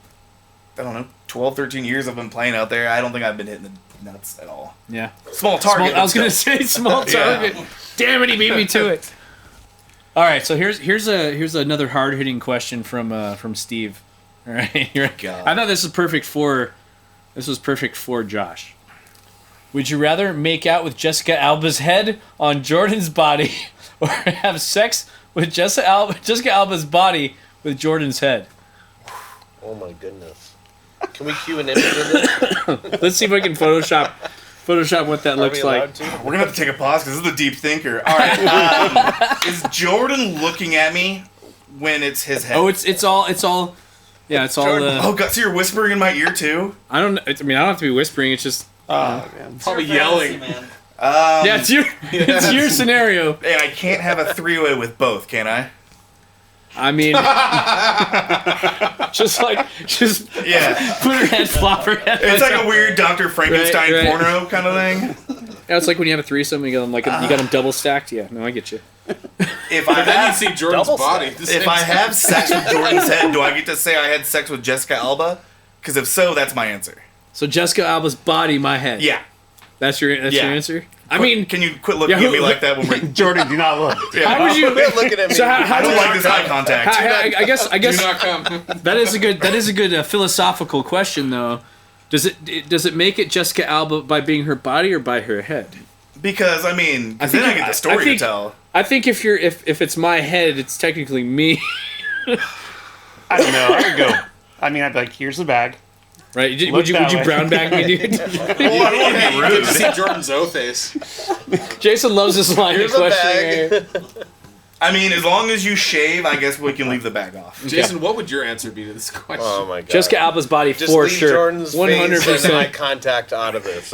I don't know 12, 13 years I've been playing out there, I don't think I've been hitting the nuts at all. Yeah. Small target. I was but gonna still. say small target. Damn it, he beat me to it. All right, so here's another hard hitting question from Steve. All right, God. I thought this was perfect for Josh. Would you rather make out with Jessica Alba's head on Jordan's body, or have sex with Jessica Alba's body with Jordan's head? Oh my goodness. Can we cue an image of this? Let's see if I can Photoshop what that Are looks we like. allowed to? We're gonna have to take a pause because this is a deep thinker. All right, is Jordan looking at me when it's his head? Oh, it's all. Yeah, it's all. Oh God! So you're whispering in my ear too? I don't have to be whispering. It's just. Oh, man. Probably yelling. Yeah, it's your scenario. And I can't have a three-way with both, can I? I mean, just Yeah. put her head, flop her head. It's like a weird Dr. Frankenstein Right. porno kind of thing. Yeah, it's like when you have a threesome, you got them you got them double stacked. Yeah, no, I get you. If I But then you have, see Jordan's Double body. at the if same I time. have sex with Jordan's head, do I get to say I had sex with Jessica Alba? Because if so, that's my answer. So Jessica Alba's body, my head. Yeah. That's your Yeah. answer. I mean, Can you quit looking Yeah, at me like that when we're? Jordan, do not look. Yeah. how would you? Quit looking at me. So how I don't do like this eye contact. I guess Do not come. that is a good philosophical question though. Does it make it Jessica Alba by being her body or by her head? Because I mean, 'cause then I get the story to tell. I think if it's my head, it's technically me, I don't know. I would go. I mean, I'd be like, here's the bag. right? Look Would you that way. brown bag me, dude? Well, I don't want to be Good rude. to see Jordan's O face. Jason loves this line Here's of a questioning. bag. I mean, as long as you shave, I guess we can leave the bag off. Jason, what would your answer be to this question? Oh my god. Jessica Alba's body Just for leave sure, Jordan's 100% eye 100%. contact out of this.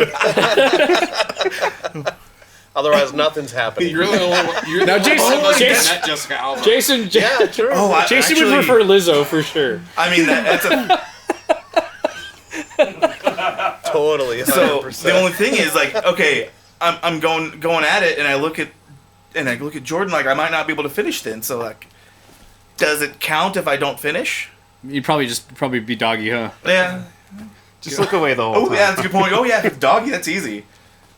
Otherwise, nothing's happening. You're the only one. You're Now, the only Jason- one that Jason- met Jessica Alba. Jason, Yeah, true. Oh, Jason actually, would prefer Lizzo for sure. I mean, that's a. Totally. 100%. So the only thing is, like, okay, I'm going at it, and I look at Jordan, like I might not be able to finish then. So like, does it count if I don't finish? You'd probably be doggy, huh? Yeah. Just look away the whole Oh time. yeah, that's a good point. Oh yeah, if it's doggy, that's easy.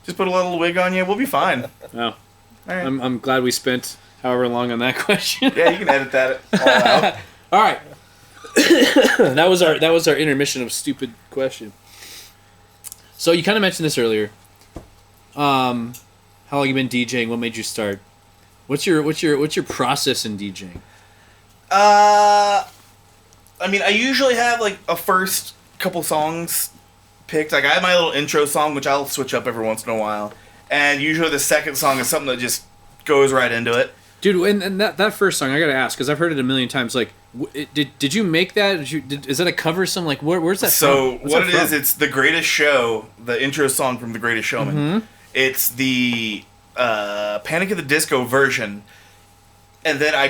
Just put a little wig on you, we'll be fine. No. All right. I'm glad we spent however long on that question. Yeah, you can edit that all out. All right. that was our intermission of stupid question. So you kind of mentioned this earlier. How long you been DJing? What made you start? What's your process in DJing? I mean, I usually have like a first couple songs picked. Like I have my little intro song, which I'll switch up every once in a while, and usually the second song is something that just goes right into it. Dude, and that first song I gotta ask because I've heard it a million times. Like, did you make that? Is that a cover song? Like, where's that? So from? What's what that it from? is, it's The Greatest Show, the intro song from The Greatest Showman. Mm-hmm. It's the Panic at the Disco version, and then I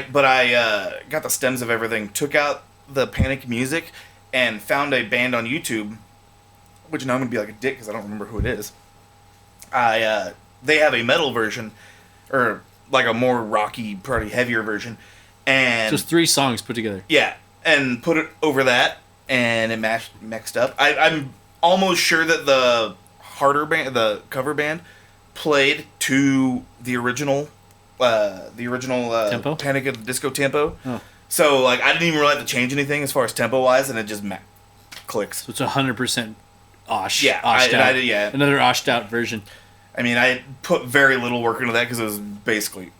got the stems of everything, took out the Panic music, and found a band on YouTube, which now I'm gonna be like a dick because I don't remember who it is. They have a metal version, or like a more rocky, pretty heavier version, and Just 3 songs put together. yeah, and put it over that, and it mixed up. I'm almost sure that the harder band, the cover band, played to the original Tempo? Panic at the Disco tempo. Oh. So like I didn't even really have to change anything as far as tempo wise, and it just clicks. So it's 100% Osh. Yeah, Oshed I out. did, yeah. Another Oshed out version. I mean, I put very little work into that because it was basically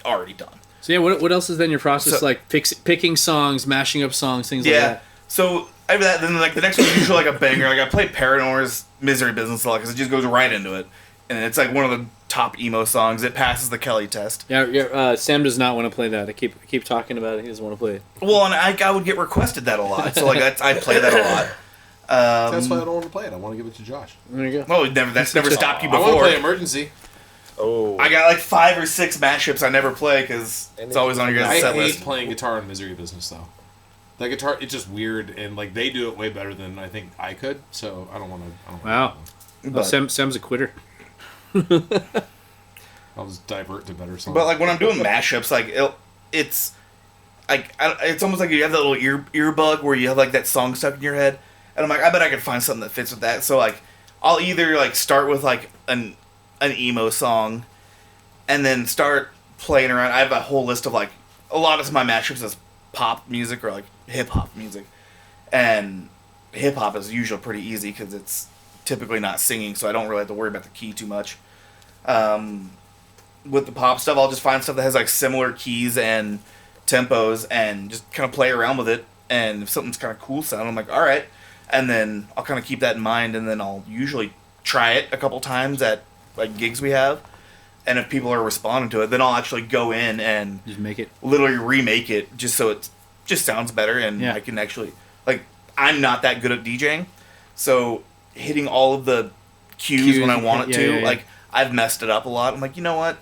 already done. So yeah, what else is then your process So- like? Picking songs, mashing up songs, things like Yeah. that. So after that, then like the next one's usually like a banger. Like I play Paranor's "Misery Business" a lot because it just goes right into it, and it's like one of the top emo songs. It passes the Kelly test. Yeah. Sam does not want to play that. I keep talking about it. He doesn't want to play it. Well, and I would get requested that a lot, so like I play that a lot. That's why I don't want to play it. I want to give it to Josh. There you go. Well, that's never stopped you I want to before. play Emergency. Oh. I got like 5 or 6 mashups I never play because it's always on your I guys' set hate list. playing guitar in Misery Business though. That guitar, it's just weird, and like they do it way better than I think I could. So I don't want to. Wow. But- Sam's a quitter. I'll just divert to better songs. But like when I'm doing mashups, like it's like it's almost like you have that little ear bug where you have like that song stuck in your head, and I'm like, I bet I could find something that fits with that. So like I'll either like start with like an emo song, and then start playing around. I have a whole list of like a lot of my mashups is pop music or like hip hop music, and hip hop is usually pretty easy because it's typically not singing, so I don't really have to worry about the key too much. With the pop stuff, I'll just find stuff that has like similar keys and tempos and just kind of play around with it. And if something's kind of cool sound, I'm like, all right. And then I'll kind of keep that in mind, and then I'll usually try it a couple times at like gigs we have. And if people are responding to it, then I'll actually go in and Just make it. literally remake it just so it just sounds better, and Yeah. I can actually like I'm not that good at DJing, so hitting all of the cues when I want it to, yeah. like I've messed it up a lot. I'm like, you know what?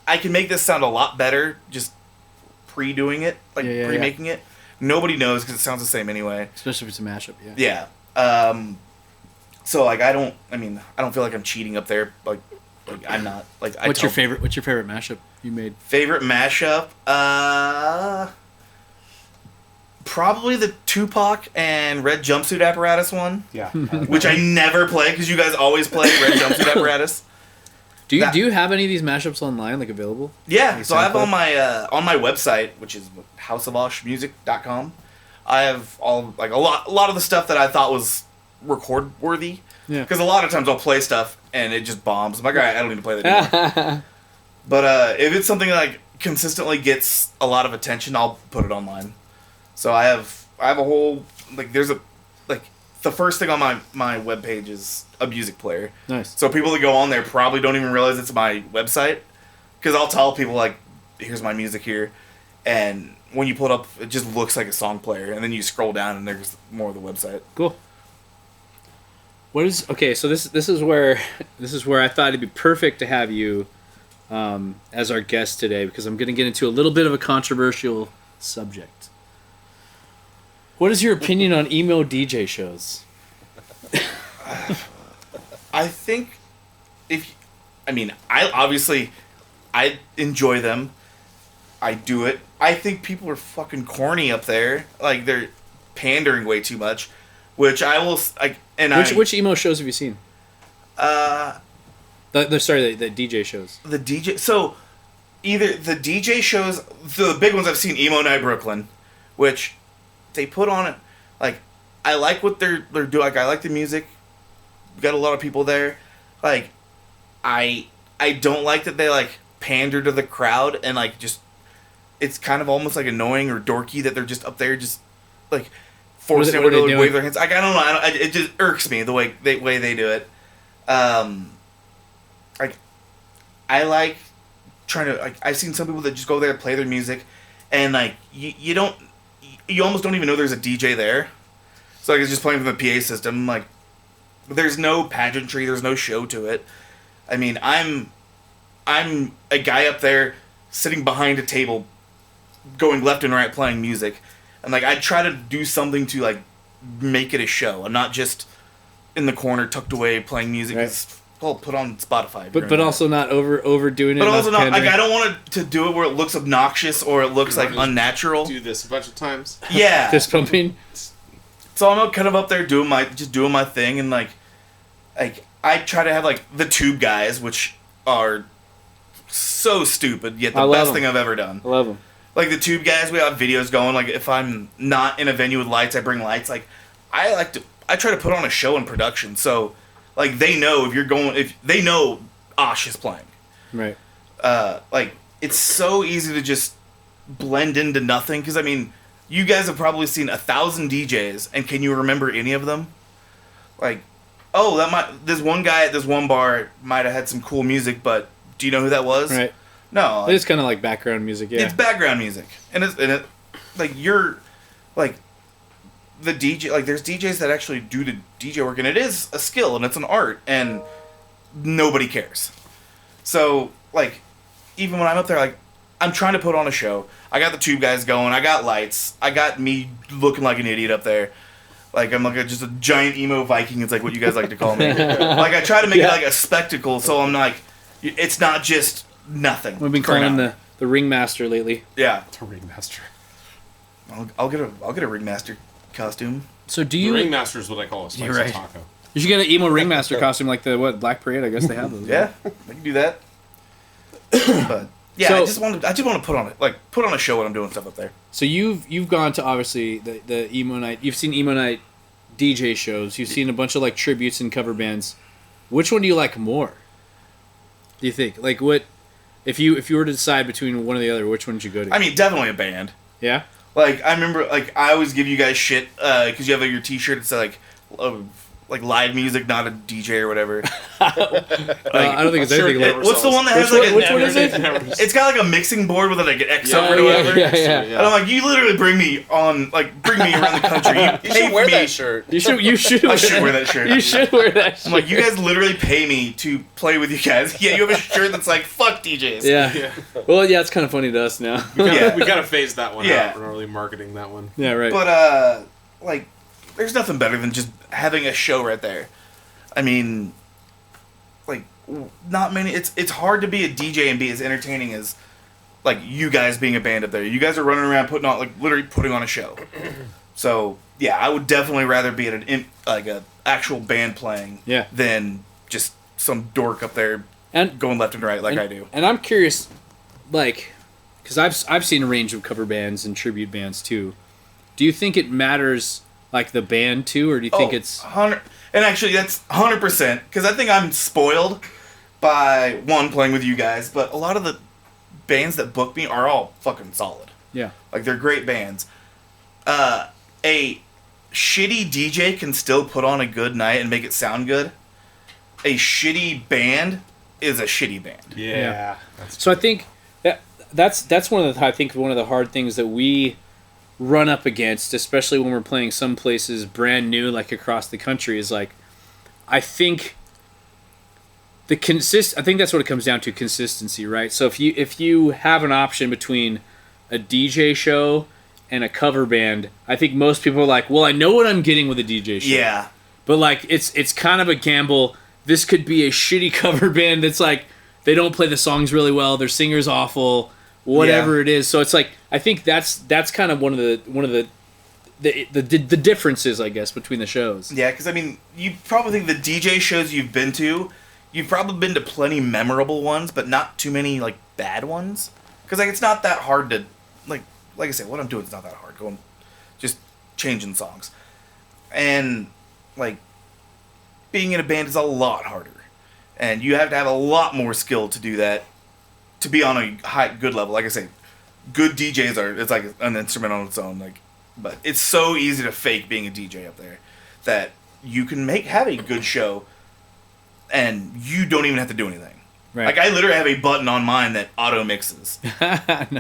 I can make this sound a lot better just pre-doing it, like Yeah. pre-making it. Nobody knows because it sounds the same anyway. Especially if it's a mashup, yeah. Yeah. So like I don't feel like I'm cheating up there. Like I'm not. Like What's your favorite mashup you made? favorite mashup? Probably the Tupac and Red Jumpsuit Apparatus one, yeah, which I never play because you guys always play Red Jumpsuit Apparatus. Do That- you have any of these mashups online, like available? Yeah, Like so I have SoundCloud? on my website, which is houseofoshmusic.com. I have all like a lot of the stuff that I thought was record worthy. Yeah. Because a lot of times I'll play stuff and it just bombs. I'm like, all right, I don't need to play that anymore. But if it's something that like consistently gets a lot of attention, I'll put it online. So I have a whole like there's a like the first thing on my webpage is a music player. Nice. So people that go on there probably don't even realize it's my website, because I'll tell people like, here's my music here, and when you pull it up, it just looks like a song player, and then you scroll down and there's more of the website. Cool. Okay? So this is where I thought it'd be perfect to have you as our guest today, because I'm going to get into a little bit of a controversial subject. What is your opinion on emo DJ shows? I think I enjoy them. I do it. I think people are fucking corny up there. Like they're pandering way too much, which I will like. And Which emo shows have you seen? the The DJ shows. DJ. So either the DJ shows, the big ones I've seen, Emo Night Brooklyn, which they put on it. Like I like what they're doing. Like I like the music. We got a lot of people there. Like I don't like that they like pander to the crowd and like just. It's kind of almost like annoying or dorky that they're just up there just like forcing What are everyone they to wave doing? their hands. Like I don't know. It just irks me the way they do it. Like I like trying to like I've seen some people that just go there and play their music, and like you almost don't even know there's a DJ there. So like it's just playing from the PA system. Like there's no pageantry. There's no show to it. I mean I'm a guy up there sitting behind a table, going left and right playing music, and like I try to do something to like make it a show. I'm not just in the corner tucked away playing music. Right. It's all put on Spotify. But also not overdoing it. But also not like pandering. I don't want to do it where it looks obnoxious or it looks like unnatural. Do this a bunch of times. Yeah. Fist pumping. So I'm kind of up there doing my thing, and like I try to have like the tube guys, which are so stupid yet I the love best them. thing I've ever done. I love them. Like the tube guys, we have videos going. Like if I'm not in a venue with lights, I bring lights. Like I try to put on a show in production, so like they know if they know Osh is playing. Right. Like it's so easy to just blend into nothing, because I mean, you guys have probably seen 1,000 DJs, and can you remember any of them? Like, this one guy at this one bar might have had some cool music, but do you know who that was? Right. No. It's kind of like background music. Yeah. It's background music, and it like you're like the DJ. Like there's DJs that actually do the DJ work, and it is a skill and it's an art, and nobody cares. So like, even when I'm up there, like I'm trying to put on a show. I got the tube guys going. I got lights. I got me looking like an idiot up there. Like I'm like just a giant emo Viking. It's like what you guys like to call me. Like I try to make it like a spectacle. So I'm like, it's not just nothing. We've been calling him the ringmaster lately. Yeah. The ringmaster. I'll get a ringmaster costume. So do The you? ringmaster is what I call a spicy You're right. taco. You should get an emo ringmaster costume like the Black Parade. I guess they have those. Yeah, I can do that. But yeah, So- I just want to put on a show when I'm doing stuff up there. So you've gone to obviously the emo night. You've seen emo night DJ shows. You've seen a bunch of like tributes and cover bands. Which one do you like more? Do you think like what if you were to decide between one or the other, which one would you go to? I mean, definitely a band. Yeah. Like I remember, like I always give you guys shit because you have like, your T-shirt. It's like live music, not a DJ or whatever. I don't think it's anything like. What's the one that has like Which one is it? It's got like a mixing board with like an X Yeah, over it or yeah, whatever. yeah. And I'm like, you literally bring me around the country. You pay should wear me. that shirt. You should. I should wear that shirt. You should wear that. I'm like, you guys literally pay me to play with you guys. Yeah, you have a shirt that's like, fuck DJs. Yeah. Well, yeah, it's kind of funny to us now. Yeah. We gotta phase that one Yeah. out. We're not really marketing that one. Yeah. Right. But, like, there's nothing better than just having a show right there. I mean, like, not many. It's hard to be a DJ and be as entertaining as, like, you guys being a band up there. You guys are running around literally putting on a show. So, yeah, I would definitely rather be at an actual band playing than just some dork up there and going left and right like I do. And I'm curious, like, because I've seen a range of cover bands and tribute bands too. Do you think it matters, like, the band too, or do you think it's 100? And actually, that's 100%, because I think I'm spoiled by, one, playing with you guys, but a lot of the bands that book me are all fucking solid. Yeah. Like, they're great bands. A shitty DJ can still put on a good night and make it sound good. A shitty band is a shitty band. Yeah. So I think that's one of the hard things that we run up against, especially when we're playing some places brand new, like across the country, is like, I think I think that's what it comes down to, consistency, right? So if you have an option between a DJ show and a cover band, I think most people are like, well, I know what I'm getting with a DJ show. Yeah. But like it's kind of a gamble. This could be a shitty cover band that's like they don't play the songs really well, their singer's awful, whatever it is. So it's like I think that's kind of one of the differences, I guess, between the shows. Yeah, because I mean, you probably think the DJ shows you've been to, you've probably been to plenty memorable ones, but not too many like bad ones. Because like it's not that hard to like I said, what I'm doing is not that hard. Just changing songs, and like being in a band is a lot harder, and you have to have a lot more skill to do that, to be on a good level. Like I say, good DJs it's like an instrument on its own. Like, but it's so easy to fake being a DJ up there that you can have a good show, and you don't even have to do anything. Right. Like I literally have a button on mine that auto mixes,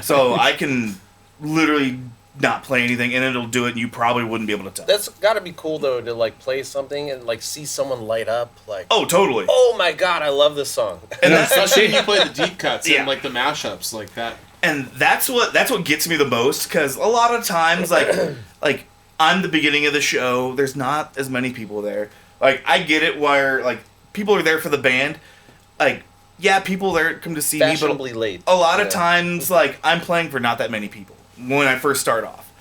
so I can literally not play anything and it'll do it, and you probably wouldn't be able to tell. That's got to be cool though, to like play something and like see someone light up like, Oh, totally. oh my god, I love this song. And that's Especially when you play the deep cuts Yeah. and like the mashups like that. And that's what gets me the most, because a lot of times like I'm the beginning of the show. There's not as many people there. Like, I get it where, like, people are there for the band. Like, yeah, people there come to see me, but Fashionably late. a lot of times, like, I'm playing for not that many people when I first start off.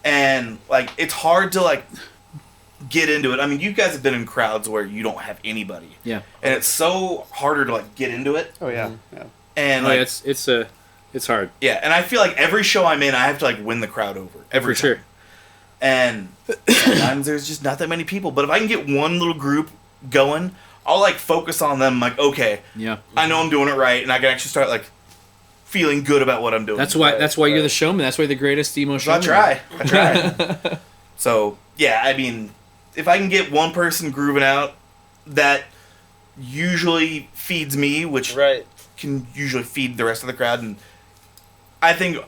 And, like, it's hard to, like, get into it. I mean, you guys have been in crowds where you don't have anybody. Yeah. And it's so harder to, like, get into it. Oh yeah, yeah. And, Oh, like, yeah, it's hard. yeah, and I feel like every show I'm in, I have to, like, win the crowd over. Every For time. sure. And sometimes there's just not that many people. But if I can get one little group going, I'll, like, focus on them. Like, okay, Yeah. I know I'm doing it right, and I can actually start, like, feeling good about what I'm doing. That's why you're the showman. That's why you're the greatest emo So I showman. try. So, yeah, I mean, if I can get one person grooving out, that usually feeds me, which Right. can usually feed the rest of the crowd. And I think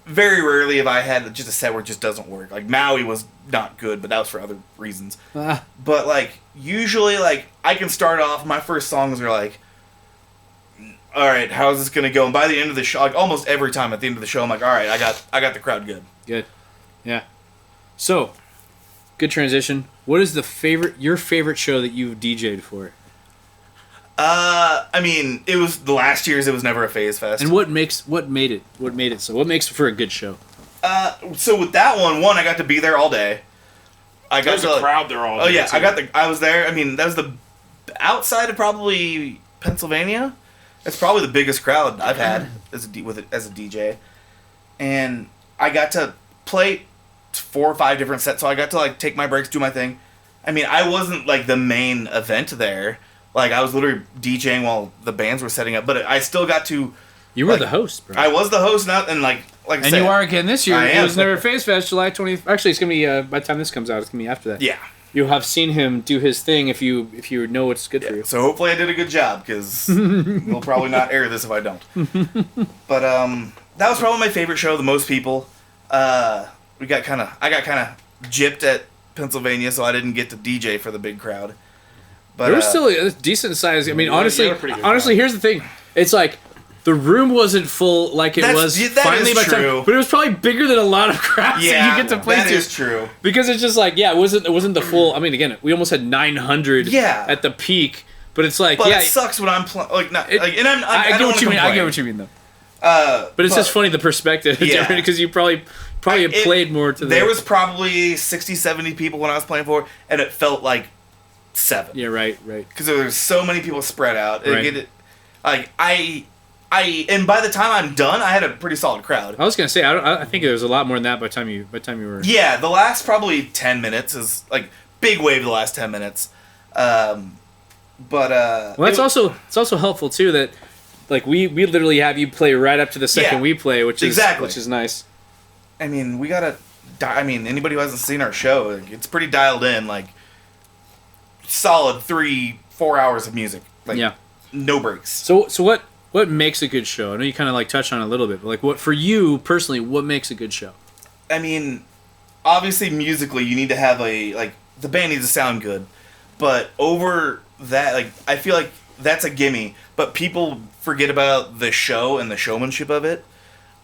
very rarely have I had just a set where it just doesn't work. Like, Maui was not good, but that was for other reasons. Ah, But, like, usually, like, I can start off, my first songs are like, all right, how's this going to go? And by the end of the show, like, almost every time at the end of the show, I'm like, all right, I got the crowd good. good. Yeah. So, good transition. What is your favorite show that you've DJ'd for? I mean, it was the last year's. It was never a Phase Fest. And what made it so? What makes for a good show? So with that one, I got to be there all day. I got There's to a crowd there all Oh day, yeah, too. I was there. I mean, that was the outside of probably Pennsylvania. That's probably the biggest crowd I've had as a DJ, and I got to play 4 or 5 different sets. So I got to, like, take my breaks, do my thing. I mean, I wasn't, like, the main event there. Like, I was literally DJing while the bands were setting up, but I still got to. You were like, the host, bro. I was the host, and like I and said, you are again this year. I It am. was never Phase Fest, July 20th. Actually, it's gonna be by the time this comes out, it's gonna be after that. Yeah. You'll have seen him do his thing if you know what's good for you. So hopefully I did a good job, because we'll probably not air this if I don't. But that was probably my favorite show. The most people. I got kind of gypped at Pennsylvania, so I didn't get to DJ for the big crowd. But There was still a decent size. I mean, you honestly, had a pretty good here's the thing. It's like the room wasn't full like it was that finally is by the time, true. but it was probably bigger than a lot of crowds that you get to play that to. is true. Because it's just like, yeah, it wasn't the full. I mean, again, we almost had 900 Yeah. at the peak, but it's like, But yeah, it sucks when I'm playing. Like, not It- like, and I get don't what you mean. wanna I get complain. what you mean, though. But it's just funny the perspective is Yeah. different because you probably have played more to the. There was probably 60, 70 people when I was playing for, and it felt like 7. Yeah, right. Because there was so many people spread out. Right. And by the time I'm done, I had a pretty solid crowd. I was gonna say I think there was a lot more than that by the time you were. Yeah, the last probably 10 minutes is like big wave. The last 10 minutes, but Well, it's also helpful too that like we literally have you play right up to the second Yeah, we play, which exactly. is nice. I mean, we gotta. I mean, anybody who hasn't seen our show, like, it's pretty dialed in. Like, solid 3-4 hours of music. Like, Yeah. no breaks. So what makes a good show? I know you kind of like touched on it a little bit, but like what for you personally, what makes a good show? I mean, obviously musically, you need to have the band needs to sound good, but over that, like, I feel like that's a gimme. But people forget about the show and the showmanship of it.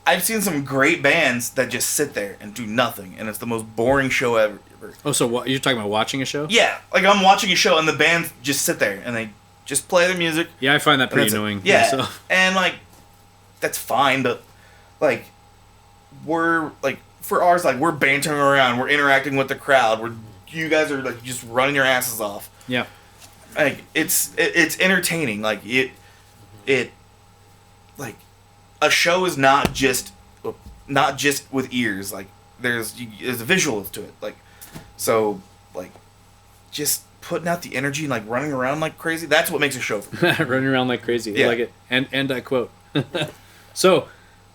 I've seen some great bands that just sit there and do nothing, and it's the most boring show ever. Oh, so what, you're talking about watching a show? Yeah, like I'm watching a show and the bands just sit there and they just play their music. Yeah, I find that and pretty that's it. annoying. Yeah, myself. and like that's fine, but like we're like for ours, like we're bantering around, we're interacting with the crowd, you guys are like just running your asses off. Yeah. Like it's entertaining. Like it like a show is not just with ears. Like there's a visual to it. Like so like just putting out the energy and like running around like crazy. That's what makes a show for me. Running around like crazy. Yeah. I like it. And I quote. So,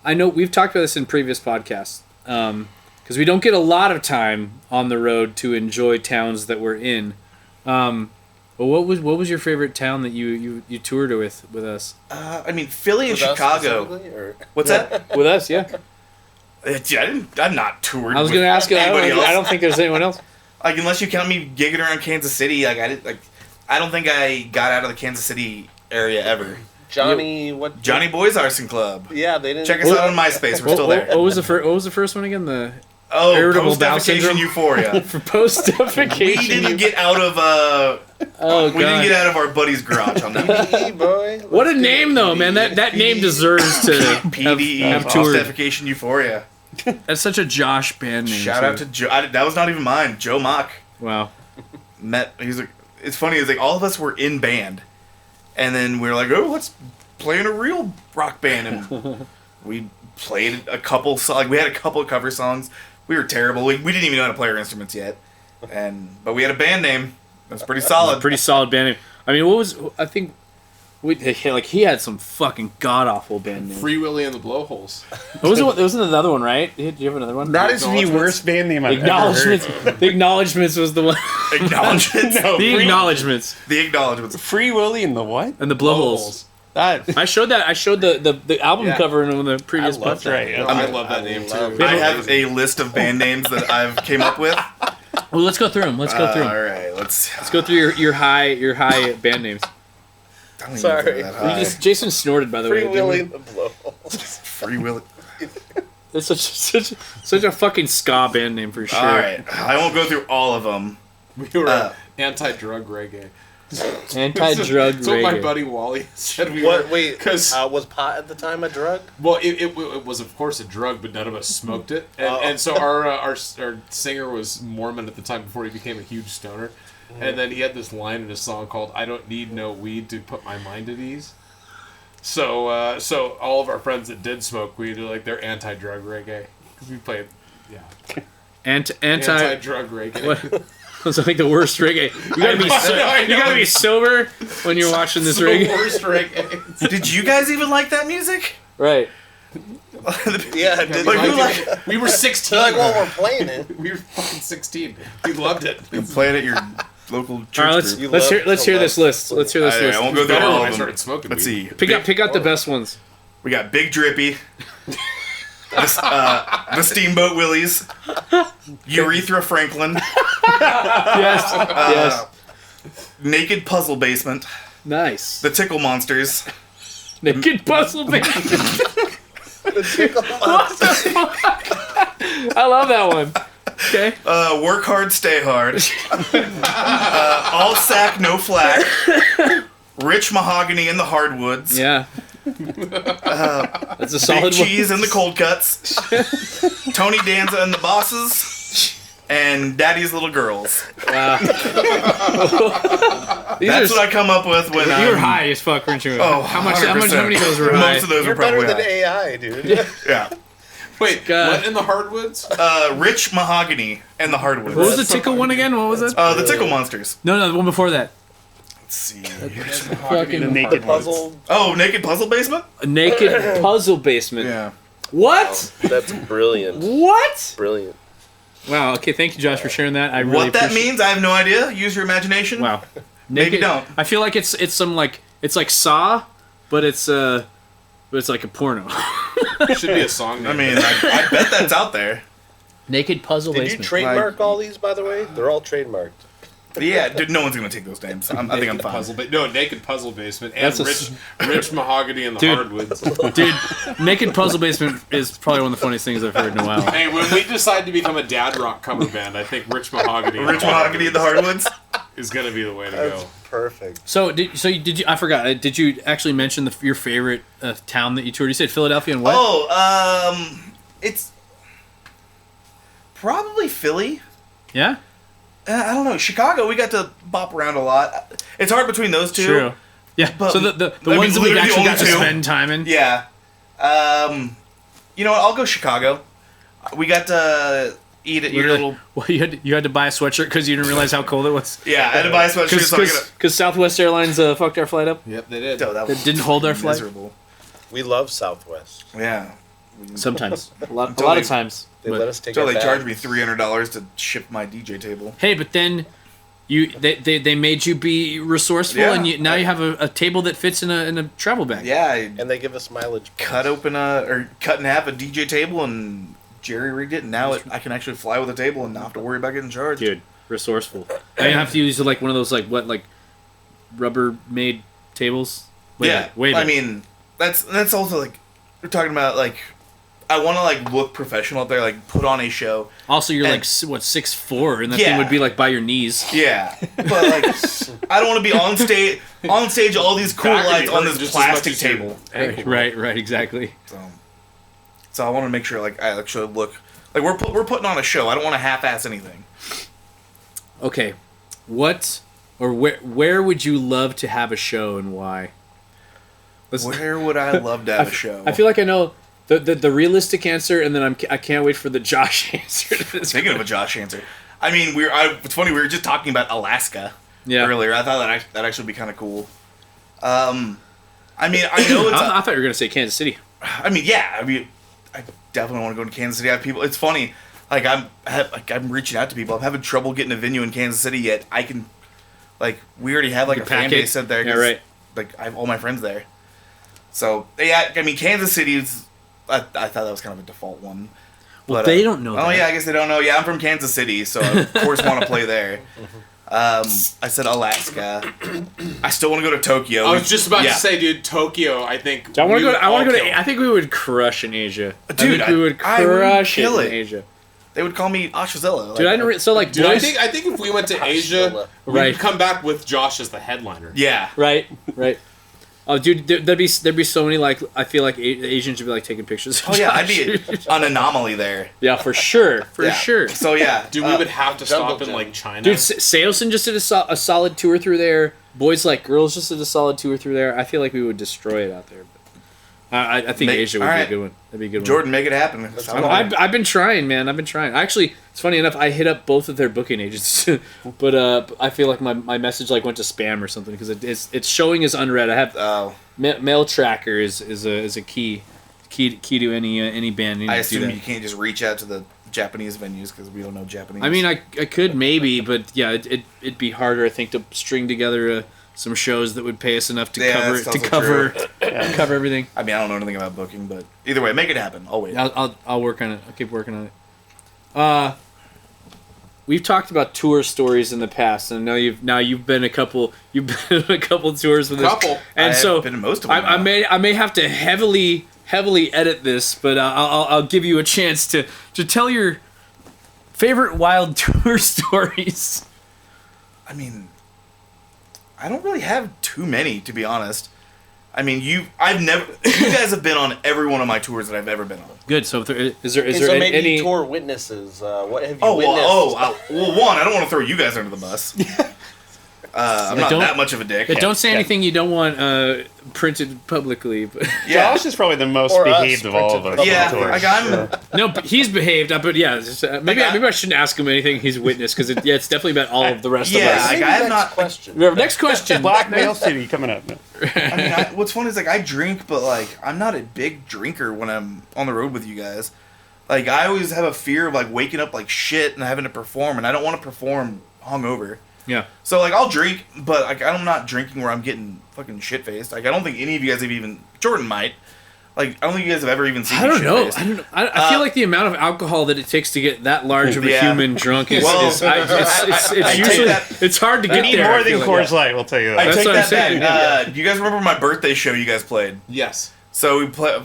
I know we've talked about this in previous podcasts because we don't get a lot of time on the road to enjoy towns that we're in. But what was your favorite town that you toured with us? I mean, Philly and With us Chicago. specifically, or- What's that? With us, yeah. I'm not toured. I was with going to ask you. anybody else. I don't think there's anyone else. Like unless you count me gigging around Kansas City, like I don't think I got out of the Kansas City area ever. Johnny Boys Arson Club. Yeah, they didn't. Check us out on MySpace. We're still there. What was the first one again? Oh, irritable bowel post-defecation syndrome? Euphoria. For post-defecation. We didn't get out of we didn't get out of our buddy's garage on that. PDE, boy. What a name, though, man. That name deserves to PDE, have toured. post-defecation Euphoria. That's such a Josh band name. Shout out to Joe. That was not even mine. Joe Mock. Wow. He's like, it's funny. It's like all of us were in band, and then we were like, oh, let's play in a real rock band, and we played a couple songs. Like, we had a couple of cover songs. We were terrible. We didn't even know how to play our instruments yet, but we had a band name. That's pretty solid. Pretty solid band name. I mean, I think he had some fucking god awful band name. Free Willy and the Blowholes. There was another one, right? Did you have another one? That is the worst band name I've ever Acknowledgements. heard. The Acknowledgements was the one. Acknowledgements. No, The Acknowledgements The acknowledgements. Free Willy and the what? and the Blowholes. That. I showed the album Yeah. cover in one of the previous I love podcasts. that. right. name. I love that name too. I have a list of band names that I've came up with. Well, let's go through them. Let's go through them. All right, let's Let's go through your high band names. don't even Sorry. go that high. Jason snorted, by the Free way. Willy and the Blowholes. Free Willy. It's such a fucking ska band name for sure. All right, I won't go through all of them. We were anti-drug reggae. Anti-drug That's what my reggae. buddy Wally said we What? were. Wait, Because was pot at the time a drug? well, it was of course a drug, but none of us smoked it, and so our singer was Mormon at the time before he became a huge stoner, and then he had this line in his song called "I don't need no weed to put my mind at ease." So all of our friends that did smoke weed are like they're anti-drug reggae because we played anti-drug reggae. What? It's like the worst reggae. You gotta be you gotta be sober when you're watching this The reggae. worst reggae. Did you guys even like that music? Right. Yeah, did Like, like, who like We were 16. like while we're playing it. We were fucking 16. We loved it. play it at your local church All right, let's group? let's hear this list. Let's hear this I list. won't go through Better all when I of them. started smoking Let's weed. see. Pick out the best ones. We got Big Drippy, the Steamboat Willies, Urethra Franklin, Yes. Yes. Naked Puzzle Basement, Nice. the Tickle Monsters, Naked puzzle band. The tickle I love that one. Okay. Work Hard, Stay Hard, All Sack, No Flack, Rich Mahogany and the Hardwoods, Yeah. That's a Big solid one. Cheese and the Cold Cuts, Tony Danza and the Bosses, and Daddy's Little Girls. Wow. That's what I come up with when You were high as fuck, weren't you? Oh, how many of those were 100%. high? Most of those You're were probably better than high. AI, dude. Yeah. Wait, God. what in the hardwoods? Rich Mahogany and the Hardwoods. What was the tickle one again? What was it? The Tickle Monsters. No, the one before that. Let's see. Fucking The naked ones. Puzzle. Oh, Naked Puzzle Basement? A naked puzzle basement. Yeah. What? That's brilliant. What? Brilliant. Wow. Okay. Thank you, Josh, for sharing that. I really What that appreciate- means, I have no idea. Use your imagination. Wow. Maybe don't. I feel like it's some like it's like Saw, but it's like a porno. Should be a song name. I mean, I bet that's out there. Naked puzzle Did you basement. trademark all these, by the way? They're all trademarked. Yeah, dude, no one's going to take those names. I think I'm Naked fine. puzzle, naked puzzle basement and That's a rich mahogany and the Dude. hardwoods. Dude, naked puzzle basement is probably one of the funniest things I've heard in a while. Hey, when we decide to become a dad rock cover band, I think Rich Mahogany, Rich Mahogany and the Hardwoods? is gonna be the way to That's go. perfect. So did you? I forgot. Did you actually mention your favorite town that you toured? You said Philadelphia and what? Oh, it's probably Philly. Yeah. I don't know. Chicago, we got to bop around a lot. It's hard between those two. True. Yeah. But- so the I mean, ones that we literally actually only got to two. spend time in. Yeah. You know what? I'll go Chicago. We got to eat at your Literally. little... Well, you had to buy a sweatshirt because you didn't realize how cold it was. Yeah, I had to buy a sweatshirt so I could... Because Southwest Airlines fucked our flight up. Yep, they did. Oh, that That didn't hold our flight. miserable. We love Southwest. Yeah. Sometimes, a lot Until of they- times. They But- let us take So our they charged me bags. $300 to ship my DJ table. Hey, but then they made you be resourceful, Yeah. and now you have a table that fits in a travel bag. Yeah, I And they give us mileage. cut in half a DJ table and jerry rigged it, and now I can actually fly with a table and not have to worry about getting charged. Dude, resourceful. I didn't have to use like one of those like rubber made tables. Way Yeah, back, way I back. mean that's also like we're talking about like I want to like look professional up there, like put on a show. Also, you're And- like 6'4", and that Yeah. thing would be like by your knees. Yeah, but like I don't want to be on stage, all these cool Back would be lights on hurting this just as much plastic as your table. ankle. Right, exactly. So I want to make sure like I actually look like we're putting on a show. I don't want to half-ass anything. Okay, what or where would you love to have a show and why? Where would I love to have a show? I feel like I know the realistic answer, and then I can't wait for the Josh answer to this. Speaking of a Josh answer, I mean it's funny we were just talking about Alaska earlier. I thought that actually would be kind of cool. I mean I know it's. I thought you were gonna say Kansas City. I mean I definitely want to go to Kansas City. I have people. It's funny. Like I'm reaching out to people. I'm having trouble getting a venue in Kansas City yet. I can, like, we already have like a fan base out there. Yeah, right. Like I have all my friends there. So yeah, I mean Kansas City is. I thought that was kind of a default one. Well, But, they don't know. Oh that. yeah, I guess they don't know. Yeah, I'm from Kansas City, so I of course want to play there. I said Alaska. I still want to go to Tokyo. I was just about Yeah. to say, dude, Tokyo. I think I want to go. I want to go kill. to. I think we would crush in Asia. Dude, I think we would I would crush kill in it. Asia. They would call me Oshzilla. Dude, I didn't. So like, Dude, boys, I think if we went to Asia, Right. we'd come back with Josh as the headliner. Yeah. right. Oh, dude, there'd be so many like I feel like Asians would be like taking pictures. Of Oh yeah, I'd Josh. be an anomaly there. Yeah, for sure, Yeah. sure. So yeah, Dude, we would have to Jungle stop in Gym. like China. Dude, Seosin just did a solid tour through there. Boys Like Girls just did a solid tour through there. I feel like we would destroy it out there. But I think Asia would be a alright. good one. That'd be a good one. Jordan, make it happen. I've been trying, man. I've been trying. Actually, it's funny enough. I hit up both of their booking agents, but I feel like my message like went to spam or something because it's showing as unread. I have Oh, mail tracker is a key to any band. You I need to do assume that. you can't just reach out to the Japanese venues because we don't know Japanese. I mean, I could maybe, but yeah, it'd be harder, I think, to string together some shows that would pay us enough to Yeah, cover that's also cover everything. I mean, I don't know anything about booking, but either way, make it happen. I'll wait. I'll work on it. I'll keep working on it. We've talked about tour stories in the past, and I know you've been a couple tours with Couple. this, and I have so been to most of them I now. may have to heavily edit this, but I'll give you a chance to tell your favorite wild tour stories. I mean, I don't really have too many, to be honest. I mean, you guys have been on every one of my tours that I've ever been on. Good. So is there So maybe any tour witnesses. What have you Oh, witnessed? well, one, I don't want to throw you guys under the bus. I'm not don't- that much of a dick. Don't say Yeah. anything you don't want printed publicly. But Yeah. Josh is probably the most Or us, behaved of all of us. printed Yeah, on tour. like I'm. no, but he's behaved. But yeah, maybe I shouldn't ask him anything he's witnessed because it's definitely about all of the rest Yeah, of us. like, Maybe I have next not- question. Next question. Blackmail City coming up. I mean, what's funny is like I drink, but like I'm not a big drinker when I'm on the road with you guys. Like I always have a fear of like waking up like shit and having to perform, and I don't want to perform hungover. Yeah. So like I'll drink, but like I'm not drinking where I'm getting fucking shit faced. Like I don't think any of you guys have even. Jordan might. Like I don't think you guys have ever even seen. I don't me know. shit-faced. I don't know. I feel like the amount of alcohol that it takes to get that large of a Yeah. human drunk is. Well, it's I take usually that- it's hard to You get need there. more I than feel like. Coors Light, we'll tell you I that. That's take what I'm that saying, back. Do you guys remember my birthday show you guys played? Yes. So we play.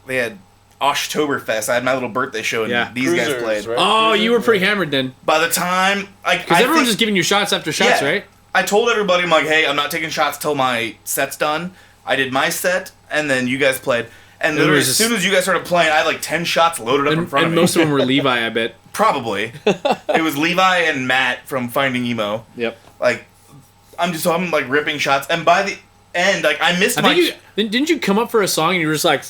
They had Oshtoberfest. I had my little birthday show, and Yeah. these guys Cruisers, played. right? Oh, you were pretty hammered then, By the time, like, because everyone's just giving you shots after shots, Yeah. right? I told everybody, I'm like, hey, I'm not taking shots till my set's done. I did my set, and then you guys played. And literally, was as just- soon as you guys started playing, I had like 10 shots loaded up in front And of me. most of them were Levi, I bet. Probably. It was Levi and Matt from Finding Emo. Yep. Like, I'm like ripping shots, and by the end, like, I missed I my. think didn't you come up for a song and you were just like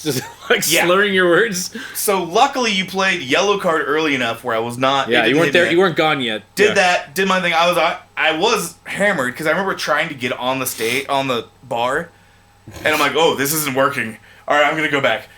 Yeah. slurring your words? So luckily, you played Yellow Card early enough where I was not. Yeah, it you didn't weren't hit there. me. You weren't gone yet. Did Yeah. that, did my thing. I was hammered because I remember trying to get on the bar, and I'm like, oh, this isn't working. All right, I'm gonna go back.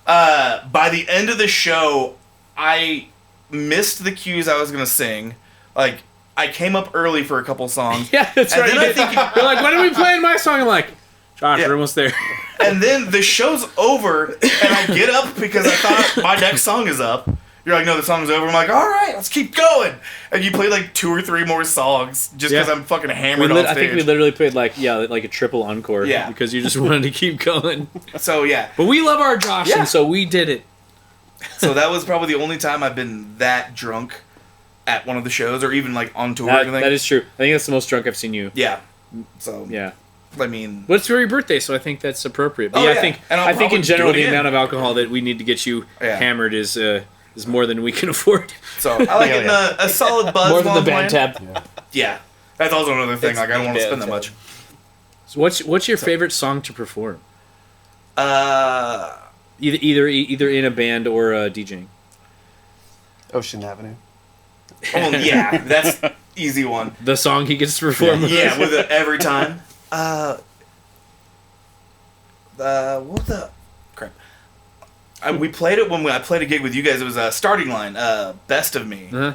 By the end of the show, I missed the cues I was gonna sing. Like I came up early for a couple songs. Yeah, that's And right. then I think- You're like, when are we playing my song? I'm like, Josh, Yeah. we're almost there. And then the show's over, and I get up because I thought my next song is up. You're like, no, the song's over. I'm like, all right, let's keep going. And you play like 2 or 3 more songs just because Yeah. I'm fucking hammered on I stage. think we literally played like a triple encore. Yeah. Because you just wanted to keep going. So yeah, But we love our Josh, Yeah. and so we did it. So that was probably the only time I've been that drunk at one of the shows, or even like on tour or anything. That is true. I think that's the most drunk I've seen you. Yeah. So Yeah. I mean, Well, it's for your birthday, so I think that's appropriate. But Oh, yeah, yeah. And I'll I think probably in general do it the again. amount of alcohol that we need to get you Yeah. hammered is more than we can afford. so I like getting a solid buzz. More than while the I'm band playing. tab. Yeah, that's also another thing. It's Like I don't the want to spend band that much. So what's your favorite song to perform? Uh, Either in a band or DJing. Ocean Avenue. oh yeah, that's easy one. The song he gets to perform. Yeah, with it every time. What the crap? We played it when I played a gig with you guys. It was a Starting Line, Best of Me. Uh-huh.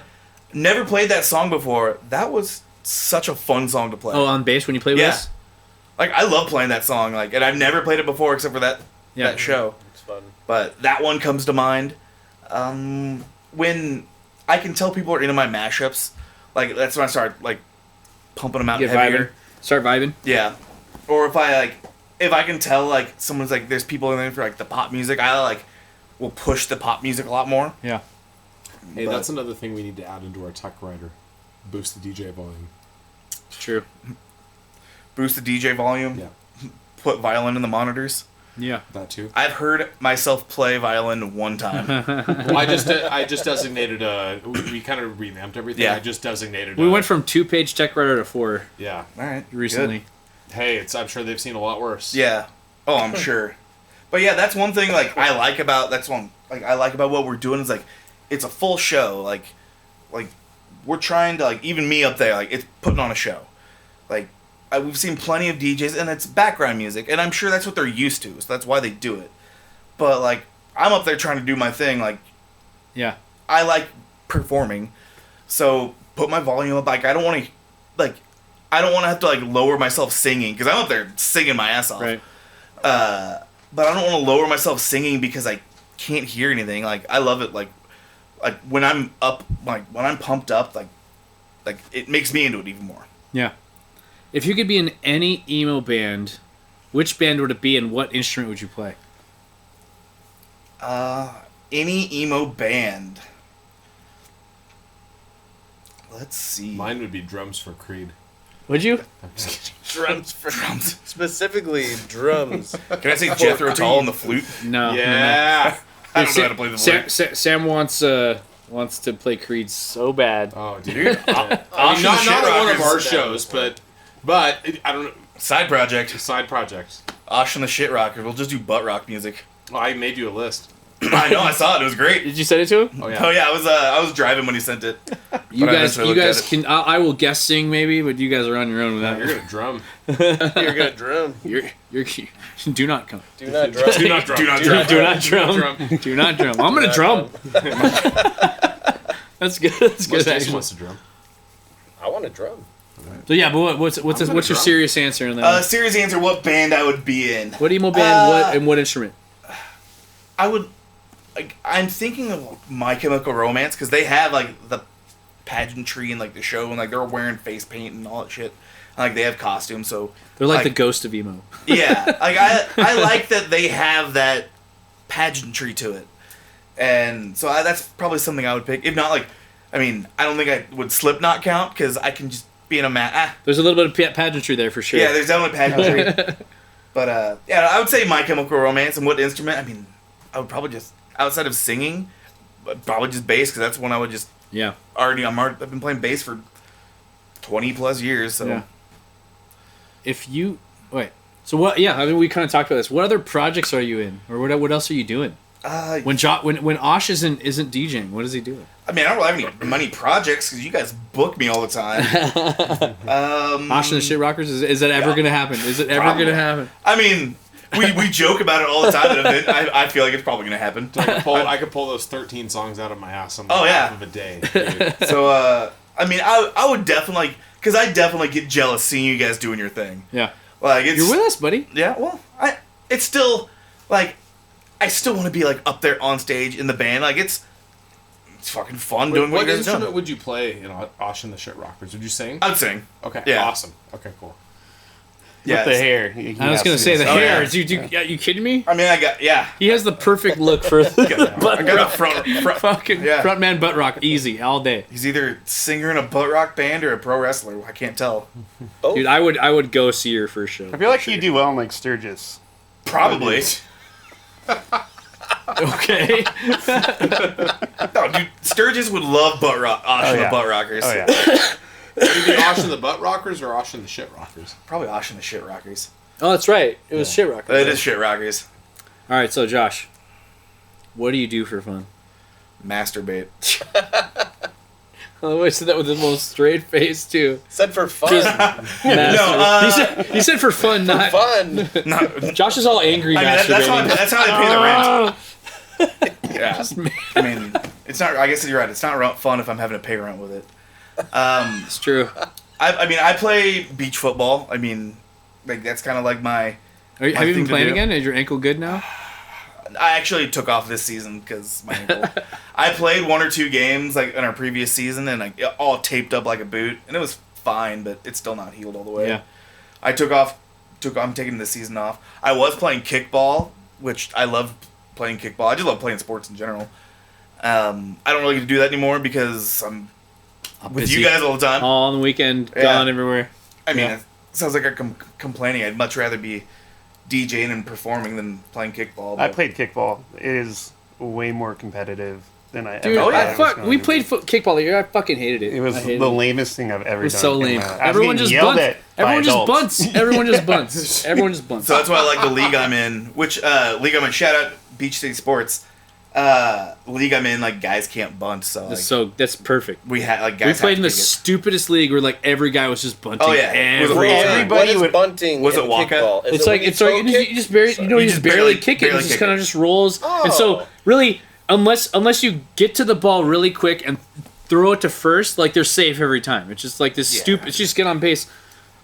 Never played that song before. That was such a fun song to play. Oh, on bass when you play with Yeah. us? Like I love playing that song. Like, and I've never played it before except for that show. It's fun. But that one comes to mind. When I can tell people are into my mashups, like that's when I start like pumping them out Get heavier. vibing. Start vibing. Yeah. Or if I can tell like someone's like there's people in there for like the pop music, I like will push the pop music a lot more. Yeah. Hey, But- that's another thing we need to add into our tech rider. Boost the DJ volume. It's true. Boost the DJ volume. Yeah, Put violin in the monitors. Yeah. that too. I've heard myself play violin one time. Well, I just designated we kind of revamped everything. Yeah. I just designated. We went from 2-page tech writer to 4 Yeah. All right. recently. Hey, I'm sure they've seen a lot worse. Good. Yeah. Oh, I'm sure. But yeah, that's one thing like I like about what we're doing is like it's a full show. Like we're trying to like even me up there like it's putting on a show. Like we've seen plenty of DJs and it's background music and I'm sure that's what they're used to. So that's why they do it. But like I'm up there trying to do my thing. Like Yeah. I like performing, so put my volume up. Like I don't want to have to like lower myself singing because I'm up there singing my ass off. Right. But I don't want to lower myself singing because I can't hear anything. Like I love it. Like when I'm up, like when I'm pumped up, like it makes me into it even more. Yeah. If you could be in any emo band, which band would it be and what instrument would you play? Any emo band. Let's see. Mine would be drums for Creed. Would you? I'm just kidding. Drums for Drums. specifically drums. Can I say Jethro Tull on the flute? No. Yeah. I don't know how to play the flute. Sam wants to play Creed so bad. Oh, dude. Osh I and mean, the not Shit at one of Rockers. our shows, but I don't know. Side project. Side projects. Osh and the Shit Rockers. We'll just do butt rock music. Well, I made you a list. I know. I saw it. It was great. Did you send it to him? Oh yeah. Oh yeah, I was driving when he sent it. You But I guys, eventually you looked guys at it. can. I will guess sing maybe, but you guys are on your own with that. You're gonna drum. You're gonna drum. You're do not come. Do not drum. Do not drum. Do not Do not drum. Drum. Do not drum. I'm gonna drum. That's good. That's Unless good. Jason Actually. wants to drum. I want to drum. So yeah, but what's I'm gonna your drum. serious answer in that? Serious answer: what band I would be in? What emo band? What instrument? I would. Like, I'm thinking of My Chemical Romance because they have like the pageantry and like the show and like they're wearing face paint and all that shit. And, like they have costumes, so They're like the ghost of emo. yeah. Like I like that they have that pageantry to it, and so that's probably something I would pick. If not, like, I mean, I don't think I would Slipknot count because I can just be in a There's a little bit of pageantry there for sure. Yeah, there's definitely pageantry. But yeah, I would say My Chemical Romance. And what instrument? I mean, I would probably just outside of singing, but probably just bass because that's when I would just Yeah. I've been playing bass for 20 plus years. So Yeah. If you wait, so what? Yeah, I mean, we kind of talked about this. What other projects are you in, or what else are you doing? When Osh isn't DJing, what is he doing? I mean, I don't really have any money projects because you guys book me all the time. Osh and the Shit Rockers, is that ever gonna happen? Is it ever Probably. gonna happen? I mean, we joke about it all the time. And I feel like it's probably gonna happen. I could pull those 13 songs out of my ass in like Oh, yeah. half of a day. Dude. So I mean, I would definitely because I definitely get jealous seeing you guys doing your thing. Yeah, Like it's you're with us, buddy. Yeah, well, it's still like I still want to be like up there on stage in the band. Like it's fucking fun doing what What you guys are instrument doing. would you play in Osh and the Shit Rockers? Would you sing? I'd sing. Okay, Yeah. awesome. Okay, cool. Yeah, With the hair. I was gonna say the Oh, hair. yeah. You kidding me? I mean, He has the perfect look for I got a front fucking Yeah. frontman butt rock, easy all day. He's either a singer in a butt rock band or a pro wrestler. I can't tell. Dude, I would go see your first show. I feel like you do well in like Sturgis. Probably. Okay. No, dude, Sturgis would love butt rock. Osh and the butt rockers. Oh yeah. Would be Osh and the butt rockers or Osh and the shit rockers? Probably Osh and the shit rockers. Oh, that's right. It was shit rock. It is shit rockers. All right, so Josh, what do you do for fun? Masturbate. Oh, I said that with the most straight face too. Said for fun. He said for fun, not Fun. No, Josh is all angry. I mean, that's how they pay the rent. Oh, Yeah. I mean, it's not. I guess you're right. It's not fun if I'm having to pay rent with it. it's true. I mean, I play beach football. I mean, like that's kind of like my. Have you thing been to playing do. again? Is your ankle good now? I actually took off this season because my ankle. I played 1 or 2 games like in our previous season and like all taped up like a boot, and it was fine, but it's still not healed all the way. Yeah. I took off. I'm taking this season off. I was playing kickball, which I love playing kickball. I just love playing sports in general. I don't really get to do that anymore because I'm with busy. you guys all the time. All on the weekend, Yeah. gone everywhere. I mean, Yeah. it sounds like I'm complaining. I'd much rather be DJing and performing than playing kickball. I but- played kickball. It is way more competitive than I Dude, ever yeah. thought it was we going to played be. kickball the year. I fucking hated it. It was I hated the it. lamest thing I've ever done. It was so in lame. my life. I was Everyone getting just yelled bunts. at by Everyone just adults. bunts. Everyone just bunts. Everyone just bunts. So that's why I like the league I'm in. Which league I'm in? Shout out Beach City Sports. League I'm in, like guys can't bunt. So like, That's perfect. we had like guys. We have played to in the kick it. stupidest league where like every guy was just bunting. Oh, yeah. Was it every Waka? time. Everybody What is would- bunting? Was it in Waka? kickball? Is It's it like when it's like toe you kick? just barely you just barely kick it. It just kick kind of it. just rolls. And so Oh. really, unless you get to the ball really quick and throw it to first, like they're safe every time. It's just like this Yeah. stupid. It's just get on base.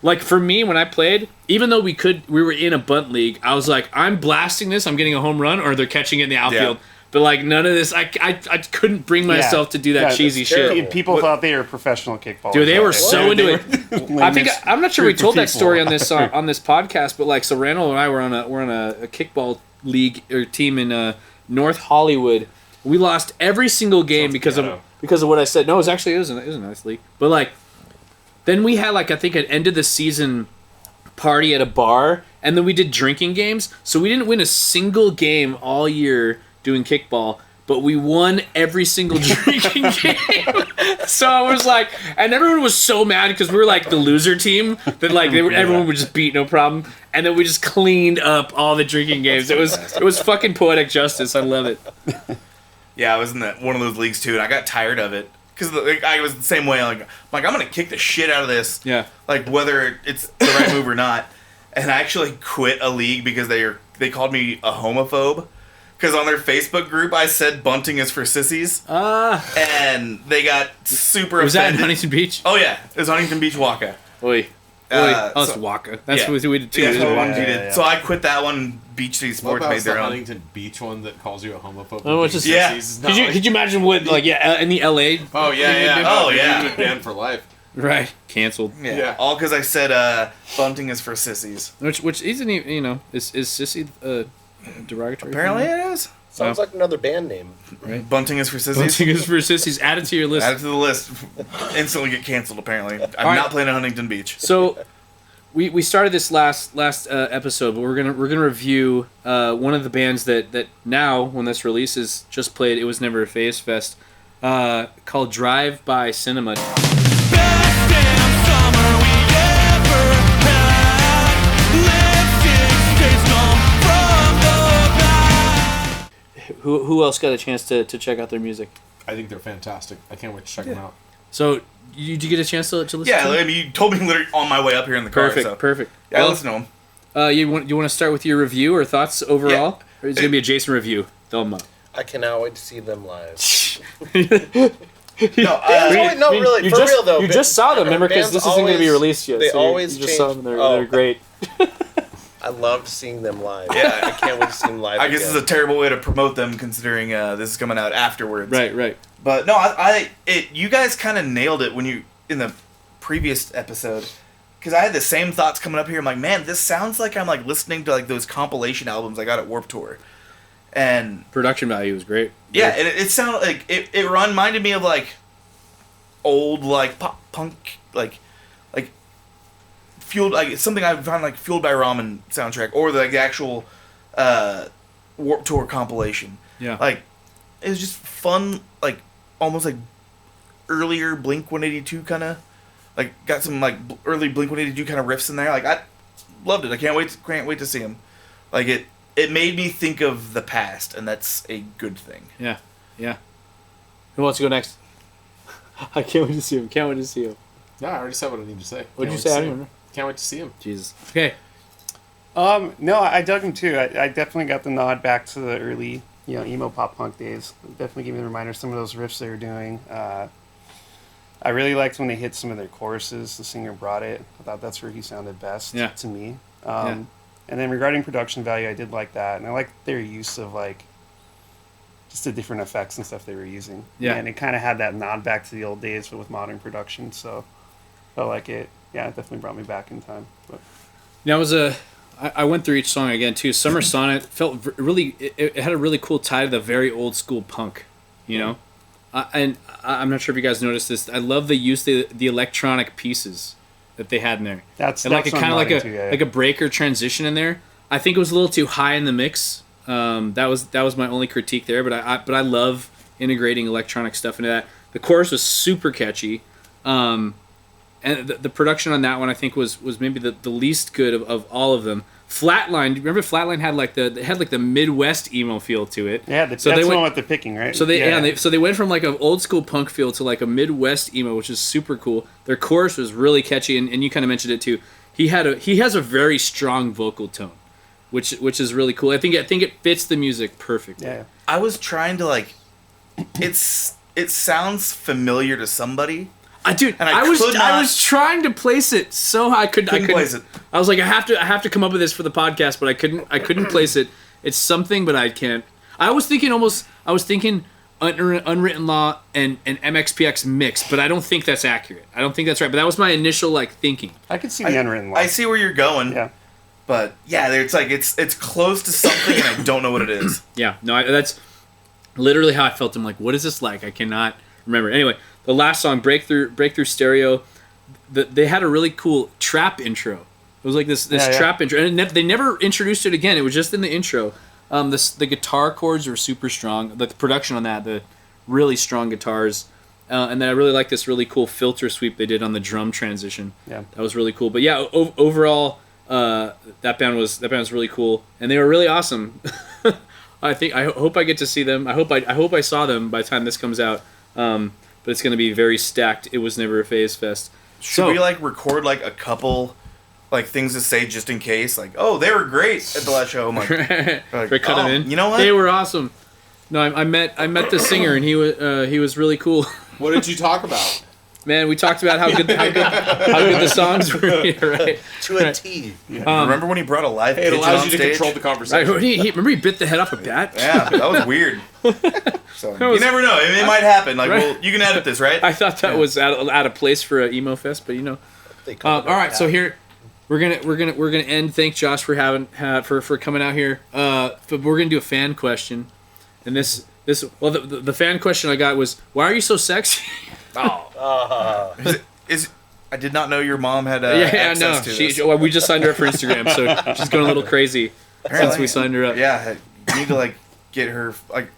Like for me, when I played, even though we were in a bunt league, I was like, I'm blasting this. I'm getting a home run, or they're catching it in the outfield. Yeah. But like none of this, I couldn't bring myself to do that Yeah, cheesy that's shit. terrible. People thought they were professional kickballers. Dude, they were out there. so into it. I think Lamest I'm not sure we group of told that people. story on this podcast, but like so Randall and I were on a kickball league or team in North Hollywood. We lost every single game Sounds because ghetto. of what I said. No, it was a nice league. But like then we had like I think an end of the season party at a bar, and then we did drinking games. So we didn't win a single game all year doing kickball. But we won every single drinking game. So I was like, and everyone was so mad because we were like the loser team that like everyone would just beat no problem. And then we just cleaned up all the drinking games. It was fucking poetic justice. I love it. Yeah, I was in one of those leagues too, and I got tired of it because I was the same way. Like I'm gonna kick the shit out of this. Yeah. Like whether it's the right move or not. And I actually quit a league because they called me a homophobe. Because on their Facebook group, I said bunting is for sissies. And they got super Was that in offended. Huntington Beach? Oh, yeah. It was Huntington Beach Waka. Oi. Uh, Oh, it's so- Waka. That's yeah. what we did too. Yeah, It was that's what Waka. ones you did. yeah. So I quit that one. Beach City What Sports about made their the own. Huntington Beach one that calls you a homophobe? Oh, it's just- Yeah. Could you imagine what like in the LA? Oh yeah, thing yeah. would do? Oh, dude, yeah. You would banned for life. Right. Canceled. Yeah. Yeah. All because I said bunting is for sissies. Which isn't even is sissy derogatory? Apparently it is. Sounds like another band name. Bunting is for sissies. Bunting is for sissies. Add it to your list. Add it to the list. Instantly get canceled, apparently. I'm right. not playing at Huntington Beach. So, we started this last episode, but we're gonna review one of the bands that now when this releases just played. It Was Never a Phase Fest, called Drive By Cinema. Who else got a chance to check out their music? I think they're fantastic. I can't wait to check them out. So did you get a chance to listen? Yeah, to them? I mean, you told me literally on my way up here in the car. Perfect, So. perfect. Yeah, I Well, listen to them. you want to start with your review or thoughts overall? Or is it gonna be a Jason review? Throw 'em up. I cannot wait to see them live. No, No, really, for real though. You just saw them, remember? Because bands this isn't going to be always- released yet. they so you always just saw them. change- They're great. I loved seeing them live. Yeah. I can't wait to see them live. I guess again. this is a terrible way to promote them considering this is coming out afterwards. Right. But no, you guys kind of nailed it when you in the previous episode. because I had the same thoughts coming up here. I'm like, man, this sounds like I'm like listening to like those compilation albums I got at Warped Tour, and Production value was great. yeah, it sounded like it reminded me of like old like pop punk like fueled like something I found like Fueled by Ramen soundtrack or the actual Warped Tour compilation. Yeah. Like it was just fun, like almost like earlier Blink-182 kind of like got some like early Blink-182 kind of riffs in there. Like I loved it. I can't wait to see them. Like it made me think of the past, and that's a good thing. Yeah. Yeah. Who wants to go next? I can't wait to see him. Can't wait to see him. No, I already said what I need to say. What did you Can't wait say? to I see don't him. remember. Can't wait to see him. Jesus. Okay. No, I dug him too. I definitely got the nod back to the early, emo pop punk days. It definitely gave me a reminder of some of those riffs they were doing. I really liked when they hit some of their choruses. The singer brought it. I thought that's where he sounded best to me. And then regarding production value, I did like that, and I liked their use of like just the different effects and stuff they were using. Yeah. And it kind of had that nod back to the old days, but with modern production. So I felt like it. Yeah, it definitely brought me back in time. But Now I went through each song again too. Summer Sonnet felt really. It had a really cool tie to the very old school punk, you know. And I'm not sure if you guys noticed this. I love the use of the electronic pieces that they had in there. that's And like a what I'm kind of like nodding to, like a breaker transition in there. I think it was a little too high in the mix. That was my only critique there. But I love integrating electronic stuff into that. The chorus was super catchy. And the production on that one I think was maybe the least good of all of them. Flatline, remember Flatline had like the Midwest emo feel to it. Yeah, so that's they the went, one with the picking, right? So they went from like an old school punk feel to like a Midwest emo, which is super cool. Their chorus was really catchy, and you kind of mentioned it too. He has a very strong vocal tone, which is really cool. I think it fits the music perfectly. Yeah. I was trying to like, it sounds familiar to somebody. Dude, And I I was trying to place it so I couldn't place it. I was like, I have to come up with this for the podcast, but I couldn't place it. It's something, but I can't. I was thinking Unwritten Law and MXPX mix, but I don't think that's accurate. I don't think that's right. But that was my initial like thinking. I could see the unwritten law. I see where you're going. Yeah. But yeah, it's like it's close to something, and I don't know what it is. Yeah, no, that's literally how I felt. I'm like, what is this like? I cannot remember. Anyway, the last song, Breakthrough Stereo, they had a really cool trap intro. It was like this trap intro, and they never introduced it again. It was just in the intro. The guitar chords were super strong. The production on that, the really strong guitars, and then I really like this really cool filter sweep they did on the drum transition. Yeah, that was really cool. But yeah, overall, that band was really cool, and they were really awesome. I hope I get to see them. I hope I saw them by the time this comes out. But it's going to be very stacked. It was never a Phase Fest. Should we like record like a couple like things to say just in case? Like, oh, they were great at the last show. I'm like, cut them in. You know what? They were awesome. No, I met the singer, and he was really cool. What did you talk about? Man, we talked about how good the songs were. Right. To a T. Remember when he brought a live It pigeon allows on you to stage? control the conversation. Remember he bit the head off a bat? Yeah, that was weird. So, was- you never know. It might happen. Like, Right. well, you can edit this, right? I thought that was out of place for an emo fest, but you know. They call All it right, that. so here we're gonna end. Thank Josh for for coming out here. But we're gonna do a fan question, and the fan question I got was, why are you so sexy? I did not know your mom had No. access to this. Well, we just signed her up for Instagram, so she's going a little crazy since we signed her up. Yeah, you need to like get her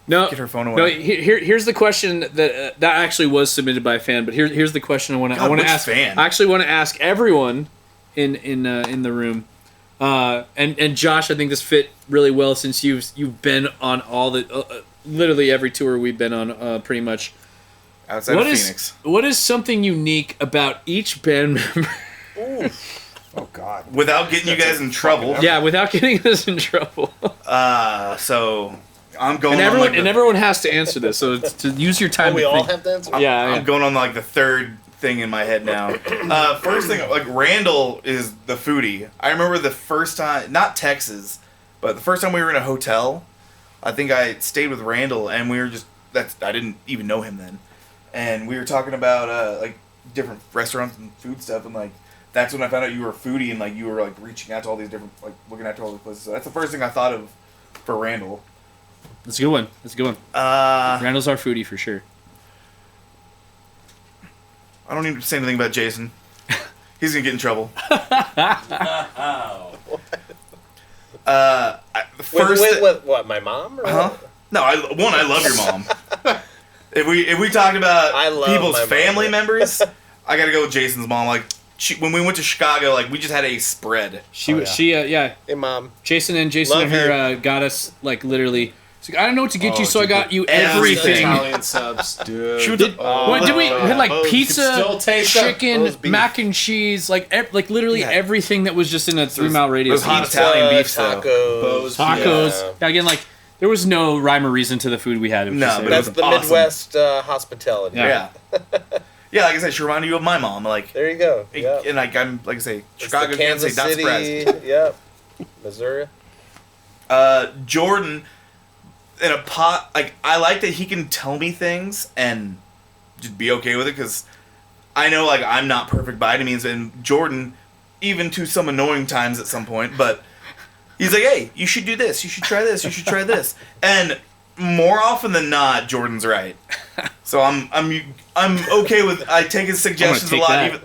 get her phone No, away. here's the question that actually was submitted by a fan. But here's the question I want to which ask. fan? I actually want to ask everyone in the room. And Josh, I think this fit really well since you've been on all the literally every tour we've been on, pretty much. Outside of Phoenix. What is something unique about each band member? Oh God. Without getting you guys in trouble. Yeah, without getting us in trouble. So I'm going And everyone has to answer this, so to use your time. We to all think. have to answer? Yeah, I'm going on like the third thing in my head now. First thing, like Randall is the foodie. I remember the first time, not Texas, but the first time we were in a hotel. I think I stayed with Randall, and we were I didn't even know him then, and we were talking about like different restaurants and food stuff, and like that's when I found out you were a foodie and like you were like reaching out to all these different like looking at all these places. So that's the first thing I thought of for Randall. That's a good one. That's a good one. Randall's our foodie for sure. I don't need to say anything about Jason. He's gonna get in trouble. With what? My mom? Or huh? No, I love your mom. If we talk about people's family members, I gotta go with Jason's mom. Like when we went to Chicago, like we just had a spread. Yeah. Hey, Mom. Jason and her got us like literally. Like, I don't know what to get you, so I got you everything. Italian subs, dude. Did we had like pizza, chicken, mac and cheese, like literally everything that was just in a 3-mile radius. Those hot Italian beef, tacos. Tacos. Yeah, again, like there was no rhyme or reason to the food we had. No, but that's the awesome. Midwest hospitality. Yeah. Yeah, like I said, she reminded you of my mom. Like there you go. Yep. And like I'm like I say, Chicago, Kansas City, not surprised. Yep. Missouri. Jordan. In a pot, like I like that he can tell me things and just be okay with it because I know like I'm not perfect by any means, and Jordan, even to some annoying times at some point, but he's like, hey, you should do this, you should try this, you should try this, and more often than not, Jordan's right. So I'm okay with I take his suggestions a lot,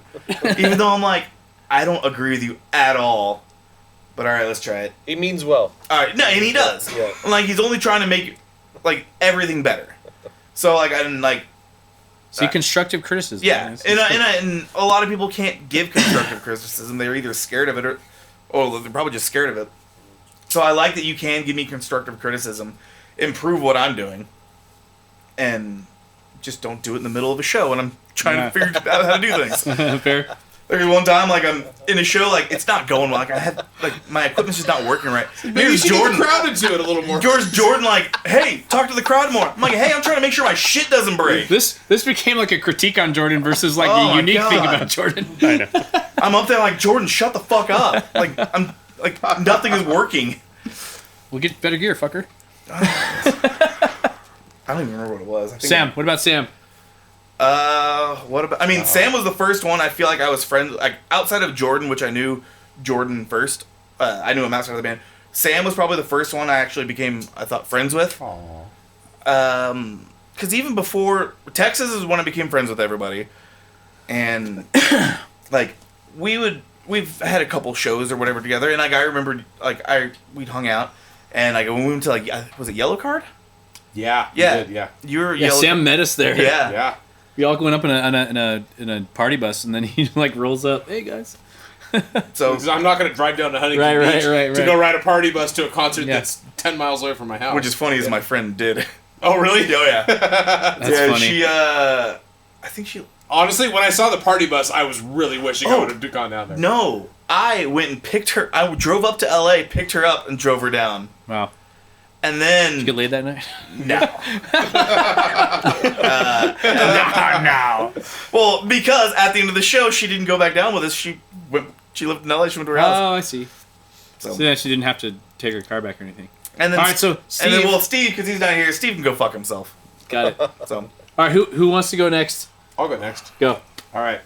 even though I'm like I don't agree with you at all. But all right, let's try it. He means well. All right, no, and he does. Yeah. Like he's only trying to make like everything better. So like I didn't like. See, constructive criticism. Yeah, and a lot of people can't give constructive criticism. They're either scared of it or they're probably just scared of it. So I like that you can give me constructive criticism, improve what I'm doing, and just don't do it in the middle of a show when I'm trying to figure out how to do things. Fair. There was one time, like, I'm in a show, like, it's not going well. Like, I had, like, my equipment's just not working right. Maybe you should get the crowd into it a little more. Jordan, like, hey, talk to the crowd more. I'm like, hey, I'm trying to make sure my shit doesn't break. This became like a critique on Jordan versus, like, a unique thing about Jordan. I know. I'm up there like, Jordan, shut the fuck up. Like, I'm, like, nothing is working. We'll get better gear, fucker. I don't even remember what it was. Sam, what about Sam? What about? I mean, Sam was the first one. I feel like I was friends, like outside of Jordan, which I knew Jordan first. I knew him outside of the band. Sam was probably the first one I actually became, I thought, friends with. Because even before Texas is when I became friends with everybody, and like we've had a couple shows or whatever together, and like I remember like we'd hung out, and like when we went to like was it Yellow Card? Yeah. You were Yellow. Sam met us there. Yeah. We all went up in a party bus, and then he like rolls up. Hey guys. So I'm not going to drive down to Huntington Beach to go ride a party bus to a concert that's 10 miles away from my house. Which is funny, is my friend did. Oh really? Oh yeah. That's funny. She I think she. Honestly, when I saw the party bus, I was really wishing I would have gone down there. No, I went and picked her. I drove up to LA, picked her up, and drove her down. Wow. And then Did you get laid that night? No. No. Well, because at the end of the show, she didn't go back down with us. She lived in LA. She went to her house. Oh, I see. So yeah, she didn't have to take her car back or anything. And then, all right, so Steve. And then, Steve, because he's not here, Steve can go fuck himself. Got it. So, all right, who wants to go next? I'll go next. Go. All right.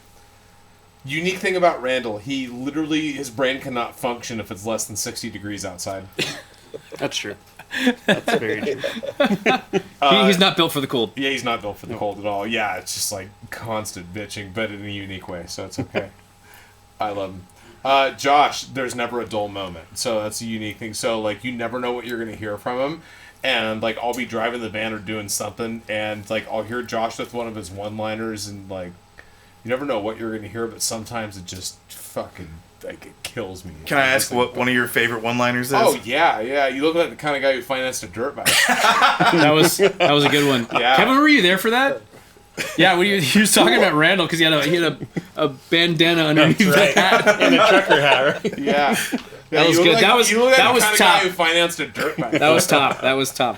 Unique thing about Randall, he literally, his brain cannot function if it's less than 60 degrees outside. That's true. That's very true. He's not built for the cold. Yeah, he's not built for the cold at all. Yeah, it's just like constant bitching, but in a unique way, so it's okay. I love him. Josh, there's never a dull moment, so that's a unique thing. So, like, you never know what you're going to hear from him, and, like, I'll be driving the van or doing something, and, like, I'll hear Josh with one of his one-liners, and, like, you never know what you're going to hear, but sometimes it just fucking... like it kills me. Can I ask what one of your favorite one-liners is? Oh yeah. You look like the kind of guy who financed a dirt bike. that was a good one. Yeah. Kevin, were you there for that? Yeah, he was talking about Randall because he had a bandana underneath the hat and a trucker hat, right? Yeah. That was good. That was top. Guy who financed a dirt bike. That was top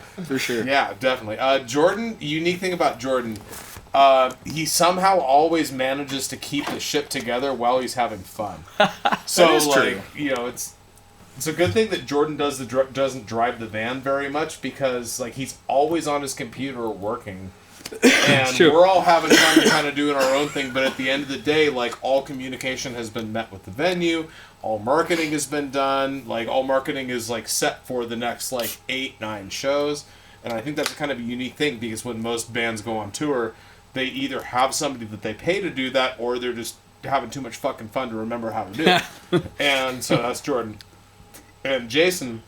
for sure. Yeah, definitely. Jordan. Unique thing about Jordan. He somehow always manages to keep the ship together while he's having fun. So, that is like, true. you know, it's a good thing that Jordan doesn't drive the van very much because, like, he's always on his computer working And we're all having fun kind of doing our own thing, but at the end of the day, like, all communication has been met with the venue, all marketing has been done, like, all marketing is, like, set for the next, like, 8-9 shows, and I think that's kind of a unique thing, because when most bands go on tour, they either have somebody that they pay to do that, or they're just having too much fucking fun to remember how to do it. And so that's Jordan. And Jason...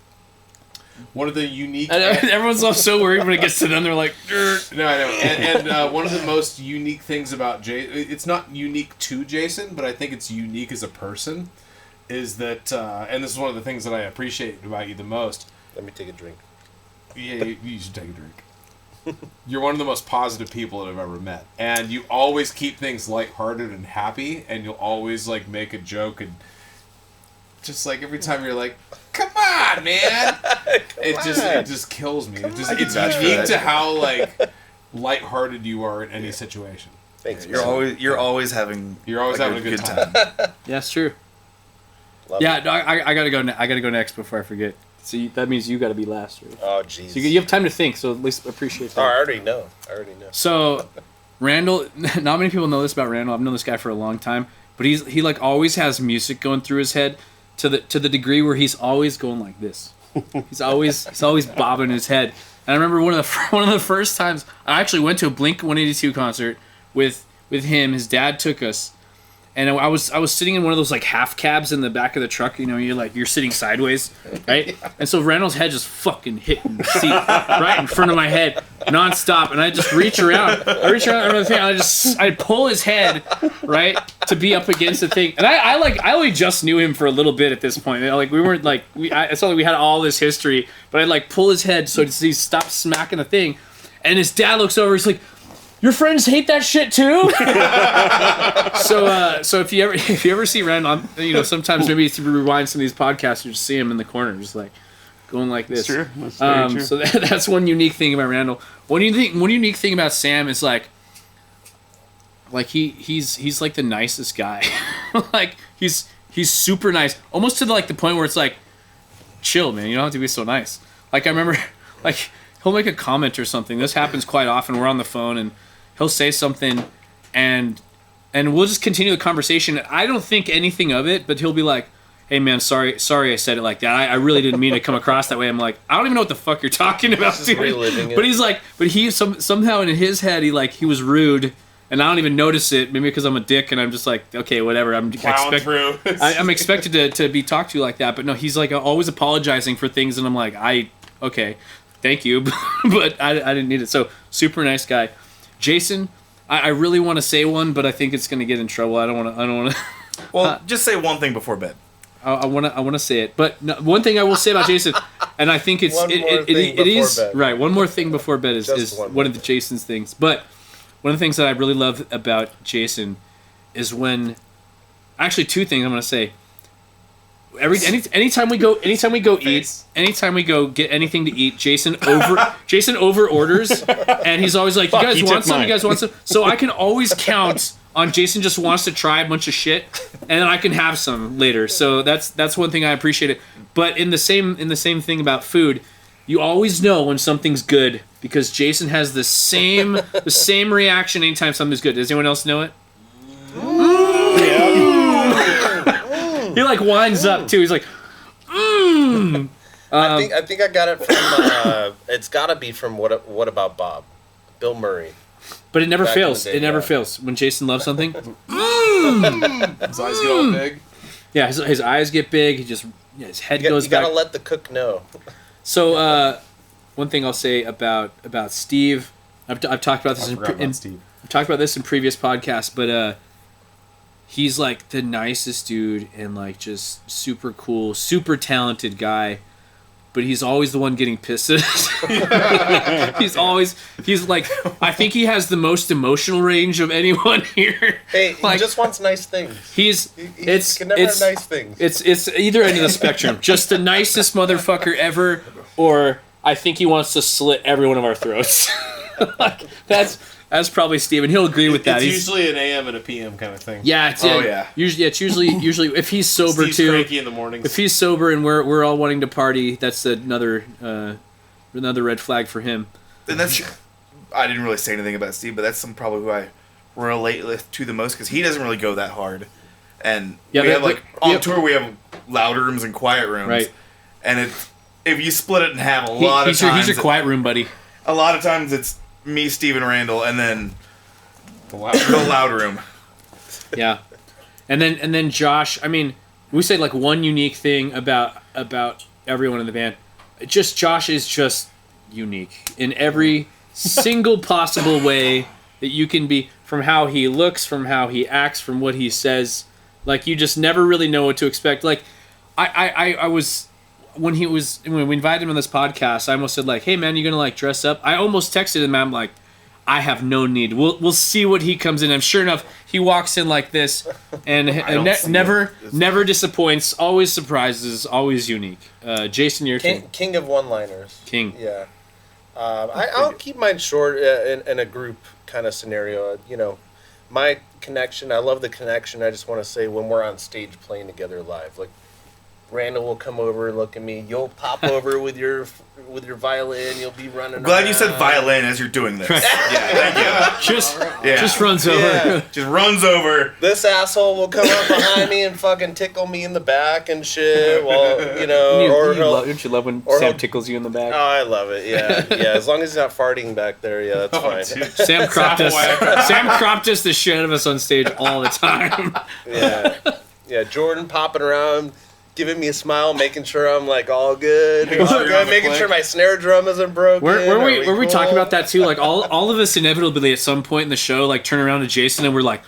One of the unique... Everyone's all so worried when it gets to them. They're like... Durr. No, I know. And one of the most unique things about Jason... It's not unique to Jason, but I think it's unique as a person, is that... and this is one of the things that I appreciate about you the most. Let me take a drink. Yeah, you should take a drink. You're one of the most positive people that I've ever met. And you always keep things lighthearted and happy, and you'll always, like, make a joke and... Just like every time you're like, come on, man! It just kills me. It's unique to how like lighthearted you are in any situation. Thanks. You're always having having a good time. Yeah, it's true. Love Yeah, it. no, I gotta go. I gotta go next before I forget. So that means you gotta be last. Right? Oh, jeez. So you have time to think. So at least appreciate that. Oh, I already know. So, Randall. Not many people know this about Randall. I've known this guy for a long time, but he like always has music going through his head. To the degree where he's always going like this. He's always bobbing his head. And I remember one of the first times I actually went to a Blink-182 concert with him. His dad took us, and I was sitting in one of those like half cabs in the back of the truck. You know, you're sitting sideways, right? And so Randall's head just fucking hitting the seat right in front of my head nonstop. And I just reach around. I reach around under the thing. And I pull his head right to be up against the thing. And I only just knew him for a little bit at this point. Like we weren't like it's not like we had all this history. But I'd like pull his head so he stops smacking the thing. And his dad looks over. He's like, your friends hate that shit too. So if you ever see Randall, sometimes maybe if you rewind some of these podcasts, you just see him in the corner, just like going like this. That's true. That's very true. So that's one unique thing about Randall. One unique thing about Sam is like he's like the nicest guy. Like he's super nice, almost to the point where it's like, chill, man. You don't have to be so nice. Like I remember, like he'll make a comment or something. This happens quite often. We're on the phone and he'll say something, and we'll just continue the conversation. I don't think anything of it, but he'll be like, "Hey man, sorry I said it like that. I really didn't mean to come across that way." I'm like, I don't even know what the fuck you're talking about, dude. Reliving it. But he's like, he somehow in his head he was rude, and I don't even notice it. Maybe because I'm a dick, and I'm just like, okay, whatever. I'm expected to be talked to like that, but no, he's like always apologizing for things, and I'm like, okay, thank you, but I didn't need it. So super nice guy. Jason, I really want to say one, but I think it's going to get in trouble. I don't want to. Well, just say one thing before bed. I want to say it, but no, one thing I will say about Jason, and I think it is bed. right. One more thing before bed is one of the Jason's things. But one of the things that I really love about Jason is when, actually, two things I'm going to say. Anytime we go eat, anytime we go get anything to eat, Jason over orders, and he's always like, "You guys want some? You guys want some?" So I can always count on Jason just wants to try a bunch of shit, and then I can have some later. So that's one thing I appreciate it. But in the same thing about food, you always know when something's good because Jason has the same reaction anytime something's good. Does anyone else know it? He like winds up too. He's like, I think I got it from. It's got to be from What About Bob, Bill Murray. But it never Back fails. in the day, It never yeah. fails when Jason loves something. His eyes get all big. Yeah, his eyes get big. His head goes You back. gotta let the cook know. So one thing I'll say about Steve, I've talked about this Steve. I've talked about this in previous podcasts, but he's like the nicest dude and like just super cool, super talented guy. But he's always the one getting pissed at us. He's like, I think he has the most emotional range of anyone here. Hey, like, he just wants nice things. He can never have nice things. It's either end of the spectrum. Just the nicest motherfucker ever, or I think he wants to slit every one of our throats. Like, that's probably Steven. He'll agree with that. It's usually an AM and a PM kind of thing. Yeah, it's usually if he's sober Steve's too. cranky in the mornings. If he's sober and we're all wanting to party, that's another red flag for him. And I didn't really say anything about Steve, but that's probably who I relate to the most because he doesn't really go that hard. And we have like on tour we have loud rooms and quiet rooms, right? And if you split it in half, he's he's your quiet room buddy. A lot of times it's me, Steve, and Randall, and then the loud room. Yeah, and then Josh. I mean, we say like one unique thing about everyone in the band. Josh is just unique in every single possible way that you can be. From how he looks, from how he acts, from what he says. Like, you just never really know what to expect. Like, I was... When we invited him on this podcast, I almost said, like, hey, man, you gonna, like, dress up? I almost texted him, I'm like, I have no need. We'll see what he comes in. And sure enough, he walks in like this and never disappoints, always surprises, always unique. Jason, your king of one-liners. King. Yeah. I'll keep mine short in a group kind of scenario. You know, my connection, I love the connection. I just want to say when we're on stage playing together live, like Randall will come over and look at me. You'll pop over with your violin. You'll be running. Glad around. you said violin as you're doing this. Yeah, thank you. Just runs over. Yeah. Just runs over. This asshole will come up behind me and fucking tickle me in the back and shit. Well, you know, don't you love when Sam tickles you in the back? Oh, I love it. Yeah, yeah. As long as he's not farting back there, yeah, that's fine. Dude. Sam cropped us the shit out of us on stage all the time. Yeah. Jordan popping around, giving me a smile, making sure I'm like all good, making sure my snare drum isn't broken. Were we talking about that too? Like all of us inevitably at some point in the show like turn around to Jason and we're like,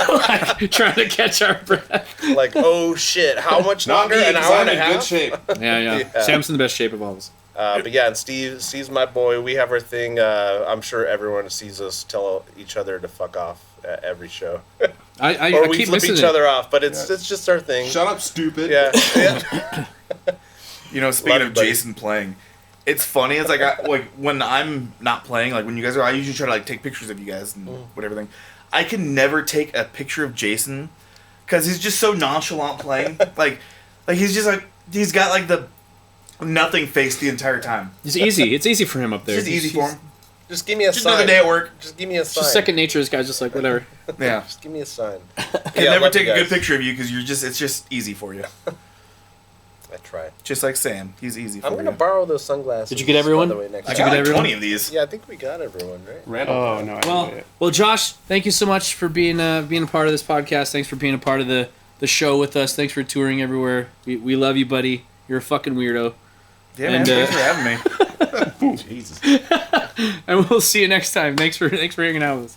like trying to catch our breath. Like, oh shit, how much longer? An hour and a half? Good shape. Yeah. Sam's in the best shape of all of us. But yeah, and Steve's my boy. We have our thing. I'm sure everyone sees us tell each other to fuck off at every show. I we keep flip missing each other off, but it's just our thing. Shut up, stupid. Yeah. You know, speaking of Jason playing, it's funny. It's like when I'm not playing, like when you guys are, I usually try to like take pictures of you guys and whatever thing. I can never take a picture of Jason because he's just so nonchalant playing. like he's just like he's got like the nothing face the entire time. It's easy. It's easy for him up there. It's just easy for him. Just give me a sign. Just another day at work. Just give me a sign. Just second nature. This guy's just like whatever. Yeah. Just give me a sign. Can never take a good picture of you because it's just easy for you. I try. Just like Sam, he's easy for you. I'm gonna borrow those sunglasses. Did you get everyone? By the way, next I time. got like everyone? 20 of these. Yeah, I think we got everyone, right? Oh no! I didn't get it. Well, Josh, thank you so much for being a part of this podcast. Thanks for being a part of the show with us. Thanks for touring everywhere. We love you, buddy. You're a fucking weirdo. Yeah, man. Thanks for having me. Jesus. And we'll see you next time. Thanks for hanging out with us.